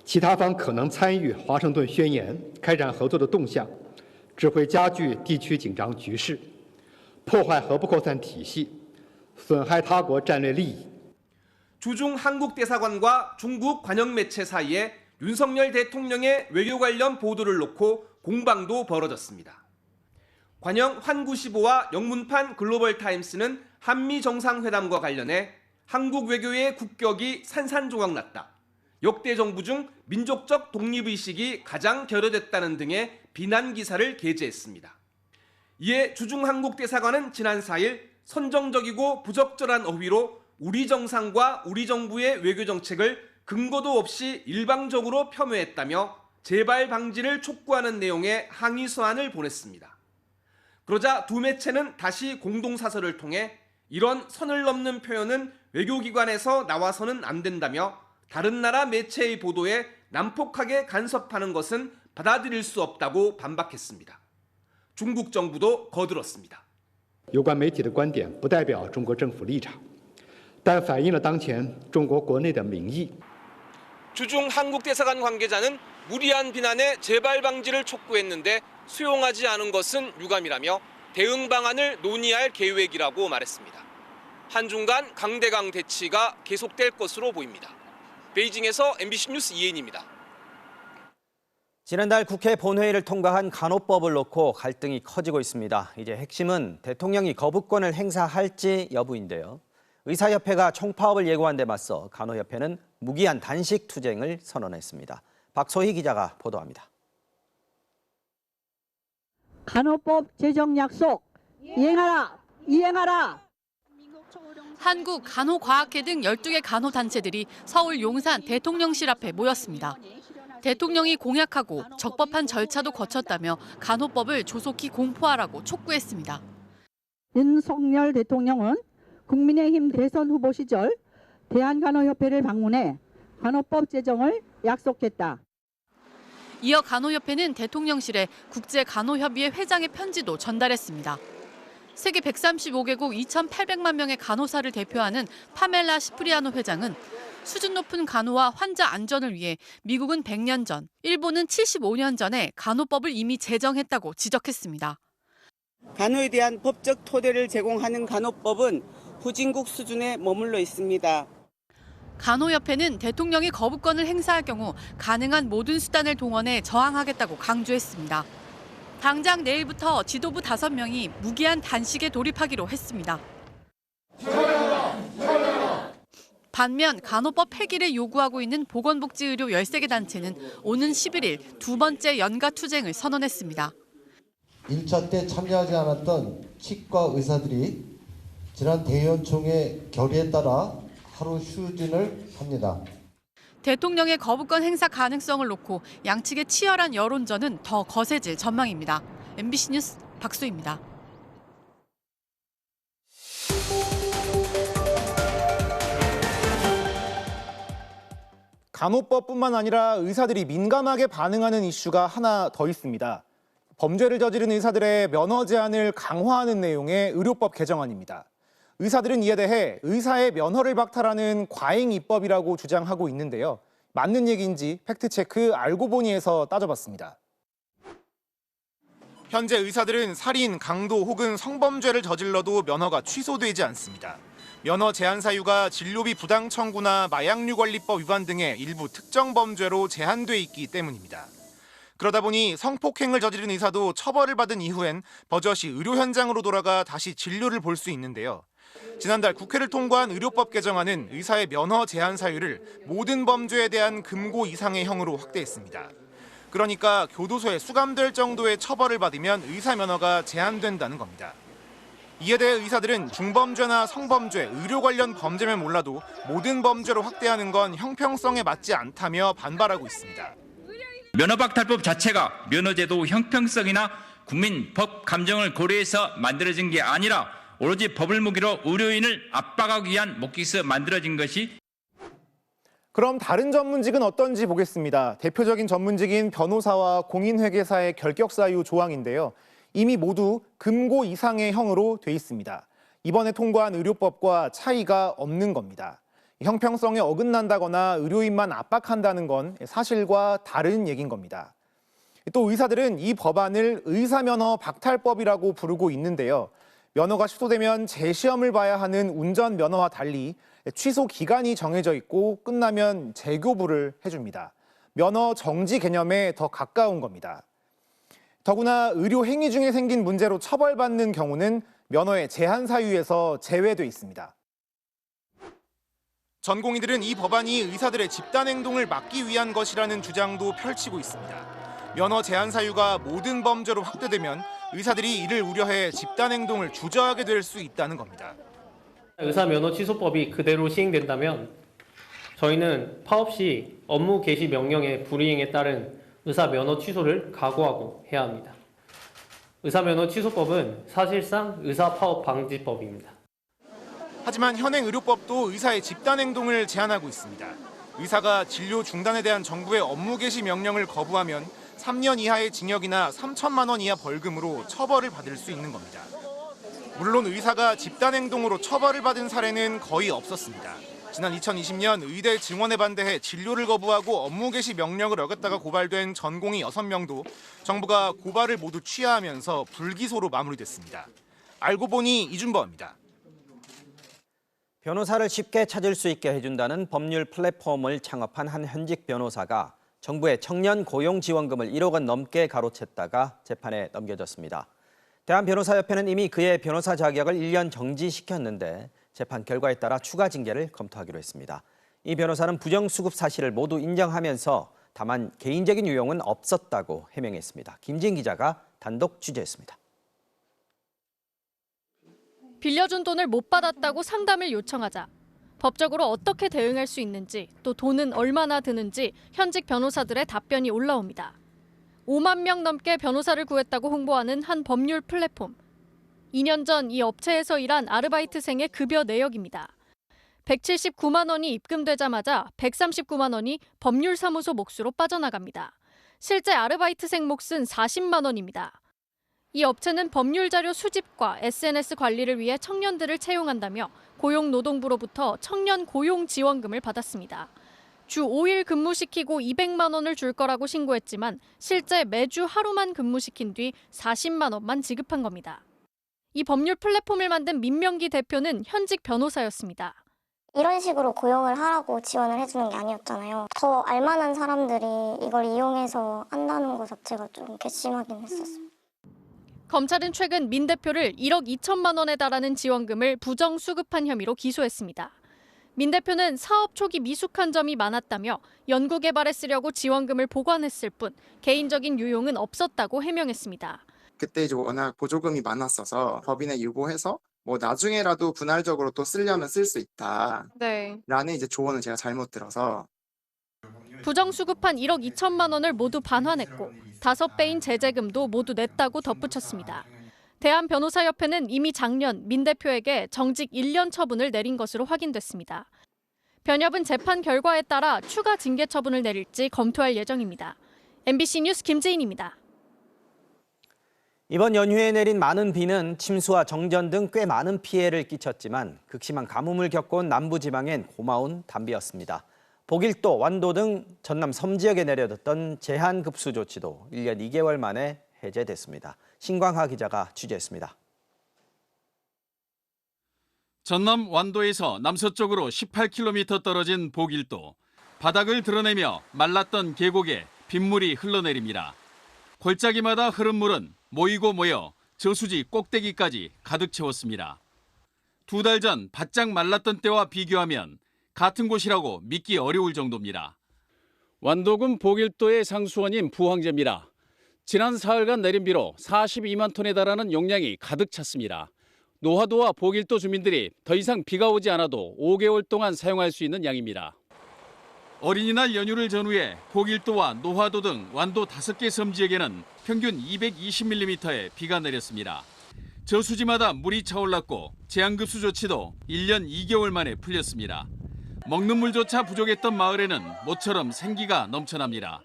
S22: 其他方可能参与华盛顿宣言开展合作的动向，只会加剧地区紧张局势，破坏核不扩散体系，损害他国战略利益。
S2: 주중 한국 대사관과 중국 관영 매체 사이에 윤석열 대통령의 외교 관련 보도를 놓고 공방도 벌어졌습니다. 관영 환구시보와 영문판 글로벌 타임스는 한미 정상회담과 관련해 한국 외교의 국격이 산산조각났다. 역대 정부 중 민족적 독립의식이 가장 결여됐다는 등의 비난 기사를 게재했습니다. 이에 주중 한국 대사관은 지난 4일 선정적이고 부적절한 어휘로 우리 정상과 우리 정부의 외교 정책을 근거도 없이 일방적으로 폄훼했다며 재발 방지를 촉구하는 내용의 항의 서한을 보냈습니다. 그러자 두 매체는 다시 공동사설을 통해 이런 선을 넘는 표현은 외교기관에서 나와서는 안 된다며 다른 나라 매체의 보도에 난폭하게 간섭하는 것은 받아들일 수 없다고 반박했습니다. 중국 정부도 거들었습니다.
S22: 有关媒体的观点不代表中国政府立场，但反映了当前中国国内的民意。
S2: 주중 한국 대사관 관계자는 무리한 비난에 재발 방지를 촉구했는데 수용하지 않은 것은 유감이라며 대응 방안을 논의할 계획이라고 말했습니다. 한중 간 강대강 대치가 계속될 것으로 보입니다. 베이징에서 MBC 뉴스 이혜인입니다.
S1: 지난달 국회 본회의를 통과한 간호법을 놓고 갈등이 커지고 있습니다. 이제 핵심은 대통령이 거부권을 행사할지 여부인데요. 의사협회가 총파업을 예고한 데 맞서 간호협회는 무기한 단식 투쟁을 선언했습니다. 박소희 기자가 보도합니다.
S23: 간호법 제정 약속 이행하라! 이행하라!
S27: 한국 간호과학회 등 12개 간호단체들이 서울 용산 대통령실 앞에 모였습니다. 대통령이 공약하고 적법한 절차도 거쳤다며 간호법을 조속히 공포하라고 촉구했습니다.
S23: 윤석열 대통령은 국민의힘 대선 후보 시절 대한간호협회를 방문해 간호법 제정을 약속했다.
S27: 이어 간호협회는 대통령실에 국제간호협의회 회장의 편지도 전달했습니다. 세계 135개국 2,800만 명의 간호사를 대표하는 파멜라 시프리아노 회장은 수준 높은 간호와 환자 안전을 위해 미국은 100년 전, 일본은 75년 전에 간호법을 이미 제정했다고 지적했습니다.
S3: 간호에 대한 법적 토대를 제공하는 간호법은 후진국 수준에 머물러 있습니다.
S27: 간호협회는 대통령이 거부권을 행사할 경우 가능한 모든 수단을 동원해 저항하겠다고 강조했습니다. 당장 내일부터 지도부 5명이 무기한 단식에 돌입하기로 했습니다. 반면 간호법 폐기를 요구하고 있는 보건복지의료 13개 단체는 오는 11일 두 번째 연가 투쟁을 선언했습니다.
S4: 1차 때 참여하지 않았던 치과 의사들이 지난 대의원총회 결의에 따라 하루 휴진을 합니다.
S27: 대통령의 거부권 행사 가능성을 놓고 양측의 치열한 여론전은 더 거세질 전망입니다. MBC 뉴스 박수희입니다.
S5: 간호법뿐만 아니라 의사들이 민감하게 반응하는 이슈가 하나 더 있습니다. 범죄를 저지른 의사들의 면허 제한을 강화하는 내용의 의료법 개정안입니다. 의사들은 이에 대해 의사의 면허를 박탈하는 과잉 입법이라고 주장하고 있는데요. 맞는 얘기인지 팩트체크 알고 보니에서 따져봤습니다. 현재 의사들은 살인, 강도 혹은 성범죄를 저질러도 면허가 취소되지 않습니다. 면허 제한 사유가 진료비 부당 청구나 마약류 관리법 위반 등의 일부 특정 범죄로 제한돼 있기 때문입니다. 그러다 보니 성폭행을 저지른 의사도 처벌을 받은 이후엔 버젓이 의료 현장으로 돌아가 다시 진료를 볼 수 있는데요. 지난달 국회를 통과한 의료법 개정안은 의사의 면허 제한 사유를 모든 범죄에 대한 금고 이상의 형으로 확대했습니다. 그러니까 교도소에 수감될 정도의 처벌을 받으면 의사 면허가 제한된다는 겁니다. 이에 대해 의사들은 중범죄나 성범죄, 의료 관련 범죄면 몰라도 모든 범죄로 확대하는 건 형평성에 맞지 않다며 반발하고 있습니다.
S6: 면허박탈법 자체가 면허제도 형평성이나 국민 법 감정을 고려해서 만들어진 게 아니라 오로지 법을 무기로 의료인을 압박하기 위한 목적에서 만들어진 것이.
S5: 그럼 다른 전문직은 어떤지 보겠습니다. 대표적인 전문직인 변호사와 공인회계사의 결격 사유 조항인데요. 이미 모두 금고 이상의 형으로 돼 있습니다. 이번에 통과한 의료법과 차이가 없는 겁니다. 형평성에 어긋난다거나 의료인만 압박한다는 건 사실과 다른 얘기인 겁니다. 또 의사들은 이 법안을 의사면허 박탈법이라고 부르고 있는데요. 면허가 취소되면 재시험을 봐야 하는 운전면허와 달리 취소 기간이 정해져 있고 끝나면 재교부를 해줍니다. 면허 정지 개념에 더 가까운 겁니다. 더구나 의료 행위 중에 생긴 문제로 처벌받는 경우는 면허의 제한 사유에서 제외돼 있습니다. 전공의들은 이 법안이 의사들의 집단 행동을 막기 위한 것이라는 주장도 펼치고 있습니다. 면허 제한 사유가 모든 범죄로 확대되면 의사들이 이를 우려해 집단 행동을 주저하게 될 수 있다는 겁니다.
S21: 의사 면허 취소법이 그대로 시행된다면 저희는 파업 시 업무 개시 명령의 불이행에 따른 의사 면허 취소를 각오하고 해야 합니다. 의사 면허 취소법은 사실상 의사 파업 방지법입니다.
S5: 하지만 현행 의료법도 의사의 집단 행동을 제한하고 있습니다. 의사가 진료 중단에 대한 정부의 업무 개시 명령을 거부하면 3년 이하의 징역이나 3천만 원 이하 벌금으로 처벌을 받을 수 있는 겁니다. 물론 의사가 집단 행동으로 처벌을 받은 사례는 거의 없었습니다. 지난 2020년 의대 증원에 반대해 진료를 거부하고 업무 개시 명령을 어겼다가 고발된 전공의 6명도 정부가 고발을 모두 취하하면서 불기소로 마무리됐습니다. 알고 보니 이준범입니다.
S1: 변호사를 쉽게 찾을 수 있게 해준다는 법률 플랫폼을 창업한 한 현직 변호사가 정부의 청년 고용지원금을 1억 원 넘게 가로챘다가 재판에 넘겨졌습니다. 대한변호사협회는 이미 그의 변호사 자격을 1년 정지시켰는데 재판 결과에 따라 추가 징계를 검토하기로 했습니다. 이 변호사는 부정수급 사실을 모두 인정하면서 다만 개인적인 유용은 없었다고 해명했습니다. 김지은 기자가 단독 취재했습니다.
S24: 빌려준 돈을 못 받았다고 상담을 요청하자 법적으로 어떻게 대응할 수 있는지 또 돈은 얼마나 드는지 현직 변호사들의 답변이 올라옵니다. 5만 명 넘게 변호사를 구했다고 홍보하는 한 법률 플랫폼. 2년 전 이 업체에서 일한 아르바이트생의 급여 내역입니다. 179만 원이 입금되자마자 139만 원이 법률사무소 몫으로 빠져나갑니다. 실제 아르바이트생 몫은 40만 원입니다. 이 업체는 법률자료 수집과 SNS 관리를 위해 청년들을 채용한다며 고용노동부로부터 청년 고용 지원금을 받았습니다. 주 5일 근무시키고 200만 원을 줄 거라고 신고했지만 실제 매주 하루만 근무시킨 뒤 40만 원만 지급한 겁니다. 이 법률 플랫폼을 만든 민명기 대표는 현직 변호사였습니다.
S7: 이런 식으로 고용을 하라고 지원을 해주는 게 아니었잖아요. 더 알만한 사람들이 이걸 이용해서 한다는 것 자체가 좀 괘씸하긴 했었어요.
S24: 검찰은 최근 민 대표를 1억 2천만 원에 달하는 지원금을 부정 수급한 혐의로 기소했습니다. 민 대표는 사업 초기 미숙한 점이 많았다며 연구개발에 쓰려고 지원금을 보관했을 뿐 개인적인 유용은 없었다고 해명했습니다.
S8: 그때 이제 워낙 보조금이 많았어서 법인에 유보해서 뭐 나중에라도 분할적으로 또 쓰려면 쓸 수 있다. 라는 이제 조언을 제가 잘못 들어서.
S24: 부정 수급한 1억 2천만 원을 모두 반환했고 5배인 제재금도 모두 냈다고 덧붙였습니다. 대한변호사협회는 이미 작년 민 대표에게 정직 1년 처분을 내린 것으로 확인됐습니다. 변협은 재판 결과에 따라 추가 징계 처분을 내릴지 검토할 예정입니다. MBC 뉴스 김재인입니다.
S1: 이번 연휴에 내린 많은 비는 침수와 정전 등 꽤 많은 피해를 끼쳤지만 극심한 가뭄을 겪어온 남부지방엔 고마운 단비였습니다. 보길도, 완도 등 전남 섬 지역에 내려졌던 제한급수 조치도 1년 2개월 만에 해제됐습니다. 신광하 기자가 취재했습니다.
S9: 전남 완도에서 남서쪽으로 18km 떨어진 보길도. 바닥을 드러내며 말랐던 계곡에 빗물이 흘러내립니다. 골짜기마다 흐른 물은 모이고 모여 저수지 꼭대기까지 가득 채웠습니다. 2달 전 바짝 말랐던 때와 비교하면 같은 곳이라고 믿기 어려울 정도입니다. 완도군 보길도의 상수원인 부황제입니다. 지난 사흘간 내린 비로 42만 톤에 달하는 용량이 가득 찼습니다. 노화도와 보길도 주민들이 더 이상 비가 오지 않아도 5개월 동안 사용할 수 있는 양입니다. 어린이날 연휴를 전후해 보길도와 노화도 등 완도 5개 섬 지역에는 평균 220mm의 비가 내렸습니다. 저수지마다 물이 차올랐고 제한급수 조치도 1년 2개월 만에 풀렸습니다. 먹는 물조차 부족했던 마을에는 모처럼 생기가 넘쳐납니다.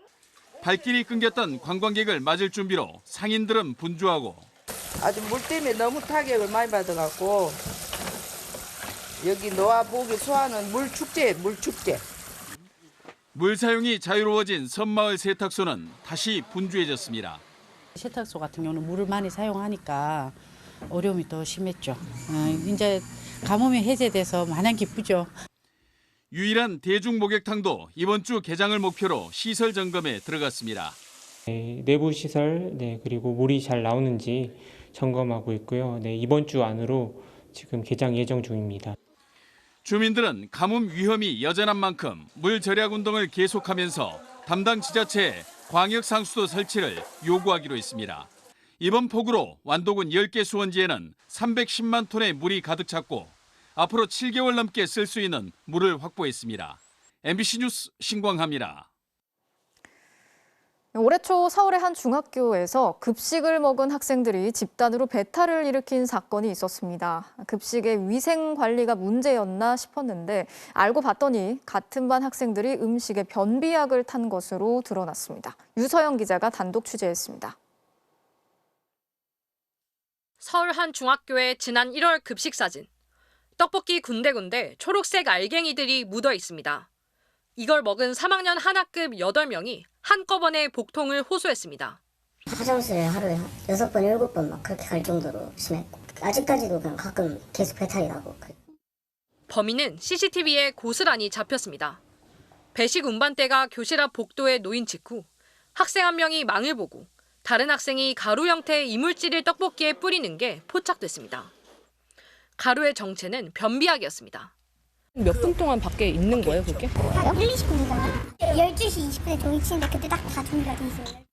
S9: 발길이 끊겼던 관광객을 맞을 준비로 상인들은 분주하고
S10: 아주 물 때문에 너무 타격을 많이 받아갖고 여기 노아 보기 소하는 물축제.
S9: 물 사용이 자유로워진 섬마을 세탁소는 다시 분주해졌습니다.
S12: 세탁소 같은 경우는 물을 많이 사용하니까 어려움이 더 심했죠. 이제 가뭄이 해제돼서 마냥 기쁘죠.
S9: 유일한 대중 목욕탕도 이번 주 개장을 목표로 시설 점검에 들어갔습니다.
S13: 내부 시설 그리고 물이 잘 나오는지 점검하고 있고요. 이번 주 안으로 지금 개장 예정 중입니다.
S9: 주민들은 가뭄 위험이 여전한 만큼 물 절약 운동을 계속하면서 담당 지자체에 광역 상수도 설치를 요구하기로 했습니다. 이번 폭우로 완도군 10개 수원지에는 310만 톤의 물이 가득 찼고 앞으로 7개월 넘게 쓸 수 있는 물을 확보했습니다. MBC 뉴스 신광하입니다.
S20: 올해 초 서울의 한 중학교에서 급식을 먹은 학생들이 집단으로 배탈을 일으킨 사건이 있었습니다. 급식의 위생 관리가 문제였나 싶었는데 알고 봤더니 같은 반 학생들이 음식에 변비약을 탄 것으로 드러났습니다. 유서영 기자가 단독 취재했습니다.
S11: 서울 한 중학교의 지난 1월 급식 사진. 떡볶이 군데군데 초록색 알갱이들이 묻어 있습니다. 이걸 먹은 3학년 한학급 8명이 한꺼번에 복통을 호소했습니다.
S7: 화장실에 하루에 6번, 7번 막 그렇게 갈 정도로 심했고 아직까지도 그냥 가끔 계속 배탈이 나고.
S11: 범인은 CCTV에 고스란히 잡혔습니다. 배식 운반대가 교실 앞 복도에 놓인 직후 학생 한 명이 망을 보고 다른 학생이 가루 형태의 이물질을 떡볶이에 뿌리는 게 포착됐습니다. 가루의 정체는 변비약이었습니다.
S25: 몇 분 동안 밖에 있는 거예요, 그게?
S7: 한 1, 20분 정도. 12시 20분에 종이 치는데 그때 딱 다 준비가 돼 있어요.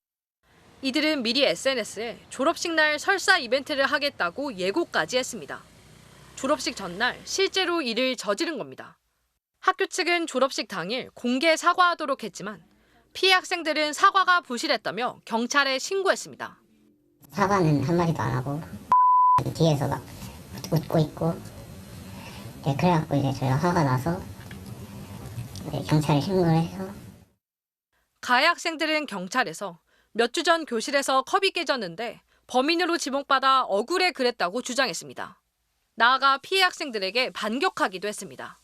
S11: 이들은 미리 SNS에 졸업식 날 설사 이벤트를 하겠다고 예고까지 했습니다. 졸업식 전날 실제로 이를 저지른 겁니다. 학교 측은 졸업식 당일 공개 사과하도록 했지만 피해 학생들은 사과가 부실했다며 경찰에 신고했습니다.
S7: 사과는 한마디도 안 하고
S14: 뒤에서 막 웃고 있고 그래갖고 이제 저희가 화가 나서 경찰에 신고를 해서.
S11: 가해 학생들은 경찰에서 몇 주 전 교실에서 컵이 깨졌는데 범인으로 지목받아 억울해 그랬다고 주장했습니다. 나아가 피해 학생들에게 반격하기도 했습니다.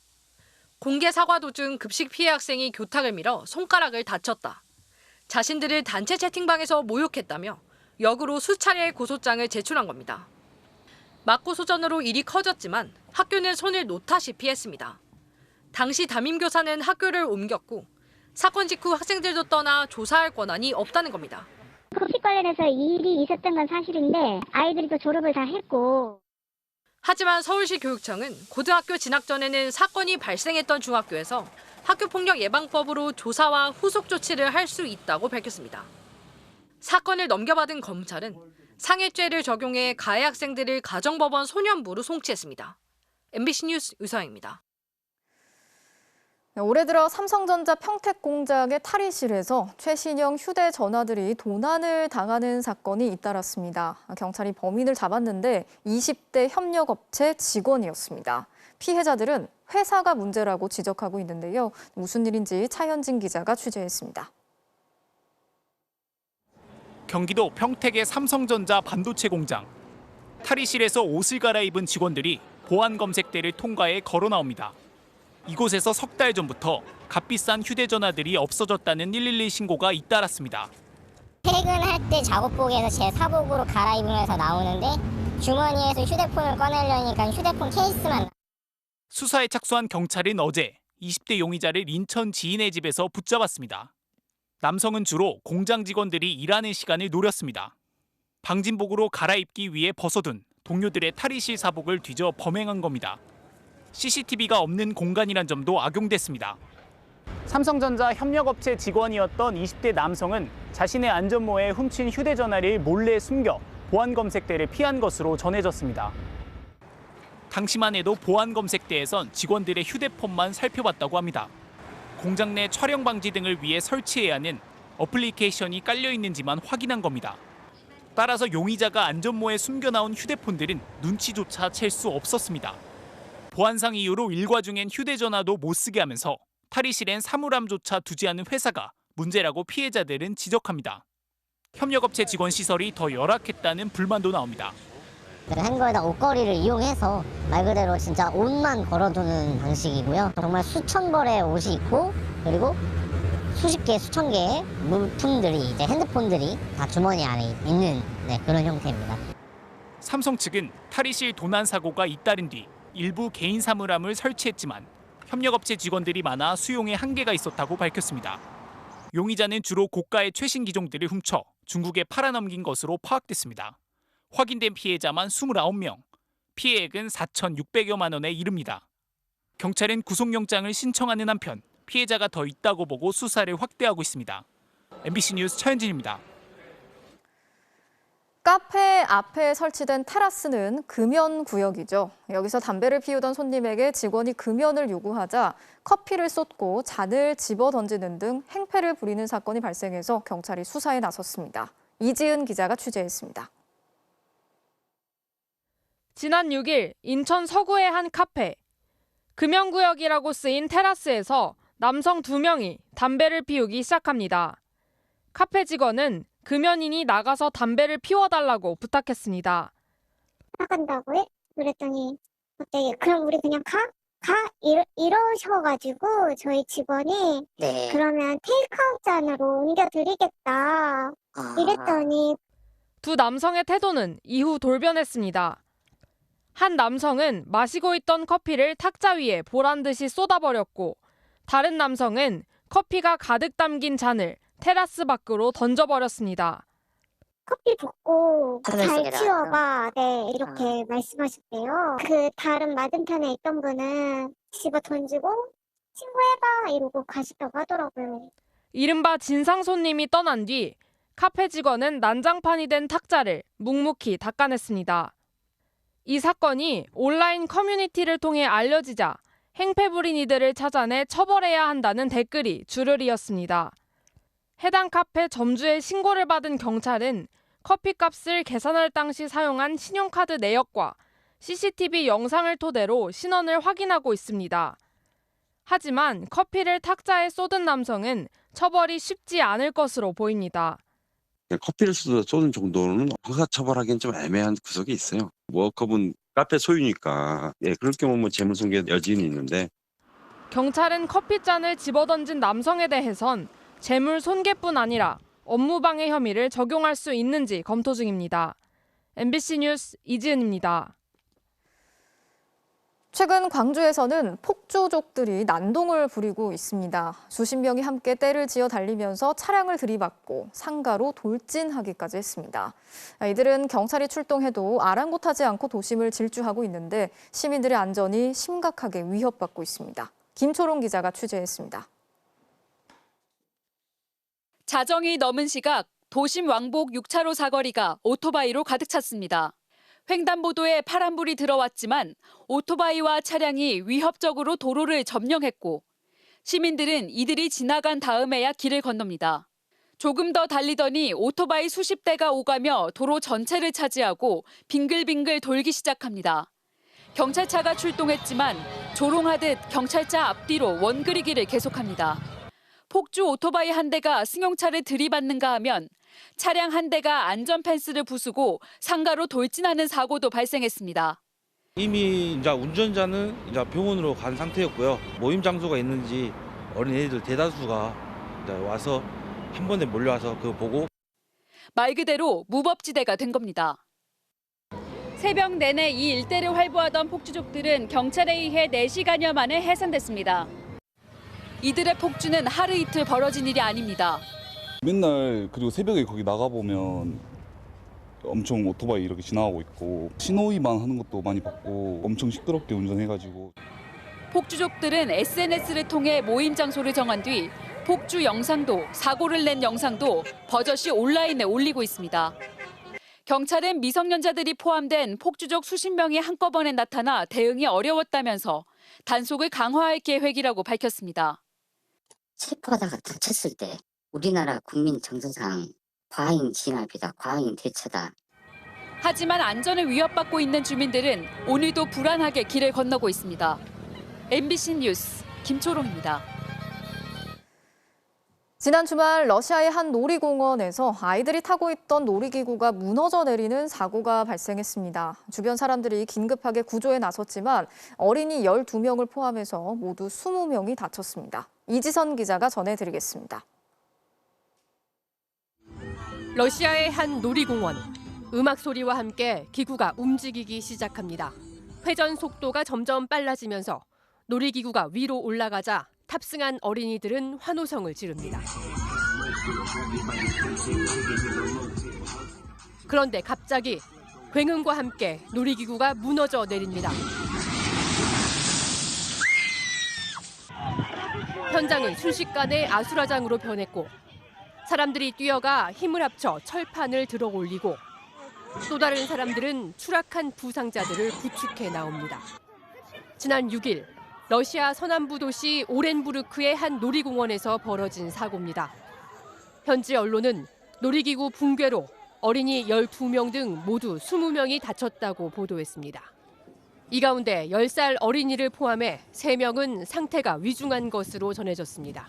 S11: 공개 사과 도중 급식 피해 학생이 교탁을 밀어 손가락을 다쳤다. 자신들을 단체 채팅방에서 모욕했다며 역으로 수차례 고소장을 제출한 겁니다. 맞고소전으로 일이 커졌지만 학교는 손을 놓다시피 했습니다. 당시 담임교사는 학교를 옮겼고 사건 직후 학생들도 떠나 조사할 권한이 없다는 겁니다.
S7: 급식 관련해서 일이 있었던 건 사실인데 아이들이 또 졸업을 다 했고.
S11: 하지만 서울시 교육청은 고등학교 진학 전에는 사건이 발생했던 중학교에서 학교폭력 예방법으로 조사와 후속 조치를 할 수 있다고 밝혔습니다. 사건을 넘겨받은 검찰은 상해죄를 적용해 가해 학생들을 가정법원 소년부로 송치했습니다. MBC 뉴스 유서영입니다.
S20: 올해 들어 삼성전자 평택 공장의 탈의실에서 최신형 휴대전화들이 도난을 당하는 사건이 잇따랐습니다. 경찰이 범인을 잡았는데 20대 협력업체 직원이었습니다. 피해자들은 회사가 문제라고 지적하고 있는데요. 무슨 일인지 차현진 기자가 취재했습니다.
S15: 경기도 평택의 삼성전자 반도체 공장. 탈의실에서 옷을 갈아입은 직원들이 보안 검색대를 통과해 걸어 나옵니다. 이곳에서 석 달 전부터 값비싼 휴대전화들이 없어졌다는 112 신고가 잇따랐습니다.
S14: 퇴근할 때 작업복에서 제 사복으로 갈아입으면서 나오는데 주머니에서 휴대폰을 꺼내려니까 휴대폰 케이스만.
S15: 수사에 착수한 경찰은 어제 20대 용의자를 인천 지인의 집에서 붙잡았습니다. 남성은 주로 공장 직원들이 일하는 시간을 노렸습니다. 방진복으로 갈아입기 위해 벗어둔 동료들의 탈의실 사복을 뒤져 범행한 겁니다. CCTV가 없는 공간이란 점도 악용됐습니다. 삼성전자 협력업체 직원이었던 20대 남성은 자신의 안전모에 훔친 휴대전화를 몰래 숨겨 보안 검색대를 피한 것으로 전해졌습니다. 당시만 해도 보안 검색대에선 직원들의 휴대폰만 살펴봤다고 합니다. 공장 내 촬영 방지 등을 위해 설치해야 하는 어플리케이션이 깔려 있는지만 확인한 겁니다. 따라서 용의자가 안전모에 숨겨나온 휴대폰들은 눈치조차 챌 수 없었습니다. 보안상 이유로 일과 중엔 휴대전화도 못 쓰게 하면서 탈의실엔 사물함조차 두지 않은 회사가 문제라고 피해자들은 지적합니다. 협력업체 직원 시설이 더 열악했다는 불만도 나옵니다.
S14: 한 거에다 옷걸이를 이용해서 말 그대로 진짜 옷만 걸어두는 방식이고요. 정말 수천 벌의 옷이 있고 그리고 수십 개, 수천 개의 물품들이 이제 핸드폰들이 다 주머니 안에 있는 그런 형태입니다.
S15: 삼성 측은 탈의실 도난 사고가 잇따른 뒤 일부 개인 사물함을 설치했지만 협력업체 직원들이 많아 수용에 한계가 있었다고 밝혔습니다. 용의자는 주로 고가의 최신 기종들을 훔쳐 중국에 팔아넘긴 것으로 파악됐습니다. 확인된 피해자만 29명, 피해액은 4,600여만 원에 이릅니다. 경찰은 구속영장을 신청하는 한편 피해자가 더 있다고 보고 수사를 확대하고 있습니다. MBC 뉴스 차현진입니다.
S20: 카페 앞에 설치된 테라스는 금연 구역이죠. 여기서 담배를 피우던 손님에게 직원이 금연을 요구하자 커피를 쏟고 잔을 집어 던지는 등 행패를 부리는 사건이 발생해서 경찰이 수사에 나섰습니다. 이지은 기자가 취재했습니다.
S16: 지난 6일 인천 서구의 한 카페. 금연구역이라고 쓰인 테라스에서 남성 2명이 담배를 피우기 시작합니다. 카페 직원은 금연인이 나가서 담배를 피워달라고 부탁했습니다.
S7: 나간다고요? 그랬더니 갑자기 그럼 우리 그냥 가? 이러셔가지고 저희 직원이 그러면 테이크아웃 잔으로 옮겨드리겠다 이랬더니
S16: 두 남성의 태도는 이후 돌변했습니다. 한 남성은 마시고 있던 커피를 탁자 위에 보란듯이 쏟아버렸고 다른 남성은 커피가 가득 담긴 잔을 테라스 밖으로 던져버렸습니다.
S7: 커피 붓고 잘 치워봐. 이렇게 말씀하셨대요. 그 다른 맞은편에 있던 분은 집어 던지고 신고해봐 이러고 가시다고 하더라고요.
S16: 이른바 진상 손님이 떠난 뒤 카페 직원은 난장판이 된 탁자를 묵묵히 닦아냈습니다. 이 사건이 온라인 커뮤니티를 통해 알려지자 행패 부린 이들을 찾아내 처벌해야 한다는 댓글이 줄을 이었습니다. 해당 카페 점주의 신고를 받은 경찰은 커피값을 계산할 당시 사용한 신용카드 내역과 CCTV 영상을 토대로 신원을 확인하고 있습니다. 하지만 커피를 탁자에 쏟은 남성은 처벌이 쉽지 않을 것으로 보입니다.
S2: 커피를 쏟는 정도는 형사처벌하기엔 좀 애매한 구석이 있어요. 워커분 카페 소유니까 그럴 경우는 재물손괴 여지는 있는데
S16: 경찰은 커피잔을 집어던진 남성에 대해선 재물 손괴뿐 아니라 업무방해 혐의를 적용할 수 있는지 검토 중입니다. MBC 뉴스 이지은입니다.
S20: 최근 광주에서는 폭주족들이 난동을 부리고 있습니다. 수십 명이 함께 떼를 지어 달리면서 차량을 들이받고 상가로 돌진하기까지 했습니다. 이들은 경찰이 출동해도 아랑곳하지 않고 도심을 질주하고 있는데 시민들의 안전이 심각하게 위협받고 있습니다. 김초롱 기자가 취재했습니다.
S17: 자정이 넘은 시각 도심 왕복 6차로 사거리가 오토바이로 가득 찼습니다. 횡단보도에 파란불이 들어왔지만 오토바이와 차량이 위협적으로 도로를 점령했고 시민들은 이들이 지나간 다음에야 길을 건넙니다. 조금 더 달리더니 오토바이 수십 대가 오가며 도로 전체를 차지하고 빙글빙글 돌기 시작합니다. 경찰차가 출동했지만 조롱하듯 경찰차 앞뒤로 원그리기를 계속합니다. 폭주 오토바이 한 대가 승용차를 들이받는가 하면 차량 한 대가 안전펜스를 부수고 상가로 돌진하는 사고도 발생했습니다.
S18: 이미 이제 운전자는 이제 병원으로 간 상태였고요. 모임 장소가 있는지 어린애들 대다수가 이제 와서 한 번에 몰려와서 그거 보고
S17: 말 그대로 무법지대가 된 겁니다. 새벽 내내 이 일대를 활보하던 폭주족들은 경찰에 의해 4시간여 만에 해산됐습니다. 이들의 폭주는 하루 이틀 벌어진 일이 아닙니다.
S19: 맨날 그리고 새벽에 거기 나가보면 엄청 오토바이 이렇게 지나가고 있고 신호 위반 하는 것도 많이 봤고 엄청 시끄럽게 운전해가지고
S17: 폭주족들은 SNS를 통해 모임 장소를 정한 뒤 폭주 영상도 사고를 낸 영상도 버젓이 온라인에 올리고 있습니다. 경찰은 미성년자들이 포함된 폭주족 수십 명이 한꺼번에 나타나 대응이 어려웠다면서 단속을 강화할 계획이라고 밝혔습니다.
S14: 체포하다가 다쳤을 때 우리나라 국민 정서상 과잉 진압이다, 과잉 대처다.
S17: 하지만 안전을 위협받고 있는 주민들은 오늘도 불안하게 길을 건너고 있습니다. MBC 뉴스 김초롱입니다.
S20: 지난 주말 러시아의 한 놀이공원에서 아이들이 타고 있던 놀이기구가 무너져 내리는 사고가 발생했습니다. 주변 사람들이 긴급하게 구조에 나섰지만 어린이 12명을 포함해서 모두 20명이 다쳤습니다. 이지선 기자가 전해드리겠습니다.
S22: 러시아의 한 놀이공원. 음악 소리와 함께 기구가 움직이기 시작합니다. 회전 속도가 점점 빨라지면서 놀이기구가 위로 올라가자 탑승한 어린이들은 환호성을 지릅니다. 그런데 갑자기 굉음과 함께 놀이기구가 무너져 내립니다. 현장은 순식간에 아수라장으로 변했고 사람들이 뛰어가 힘을 합쳐 철판을 들어 올리고 또 다른 사람들은 추락한 부상자들을 구축해 나옵니다. 지난 6일 러시아 서남부 도시 오렌부르크의 한 놀이공원에서 벌어진 사고입니다. 현지 언론은 놀이기구 붕괴로 어린이 12명 등 모두 20명이 다쳤다고 보도했습니다. 이 가운데 10살 어린이를 포함해 3명은 상태가 위중한 것으로 전해졌습니다.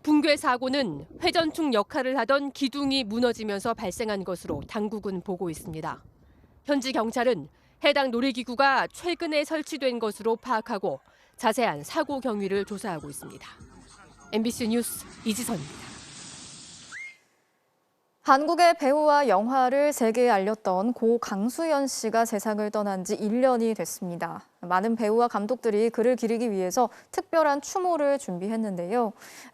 S22: 붕괴 사고는 회전축 역할을 하던 기둥이 무너지면서 발생한 것으로 당국은 보고 있습니다. 현지 경찰은 해당 놀이기구가 최근에 설치된 것으로 파악하고 자세한 사고 경위를 조사하고 있습니다. MBC 뉴스 이지선입니다.
S20: 한국의 배우와 영화를 세계에 알렸던 고 강수연 씨가 세상을 떠난 지 1년이 됐습니다. 많은 배우와 감독들이 그를 기리기 위해서 특별한 추모를 준비했는데요.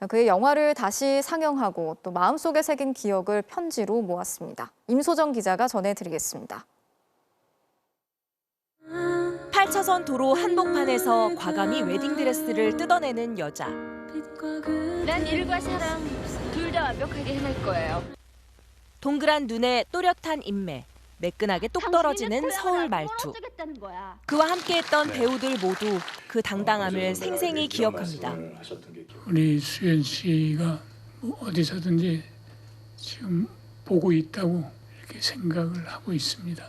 S20: 그의 영화를 다시 상영하고 또 마음속에 새긴 기억을 편지로 모았습니다. 임소정 기자가 전해드리겠습니다.
S11: 8차선 도로 한복판에서 과감히 웨딩드레스를 뜯어내는 여자.
S23: 난 일과 사랑 둘 다 완벽하게 해낼 거예요.
S11: 동그란 눈에 또렷한 인매, 매끈하게 똑 떨어지는 서울 말투. 그와 함께했던 배우들 모두 그 당당함을 생생히 기억합니다.
S26: 우리 수연 씨가 어디서든지 지금 보고 있다고
S3: 그렇게 생각을 하고 있습니다.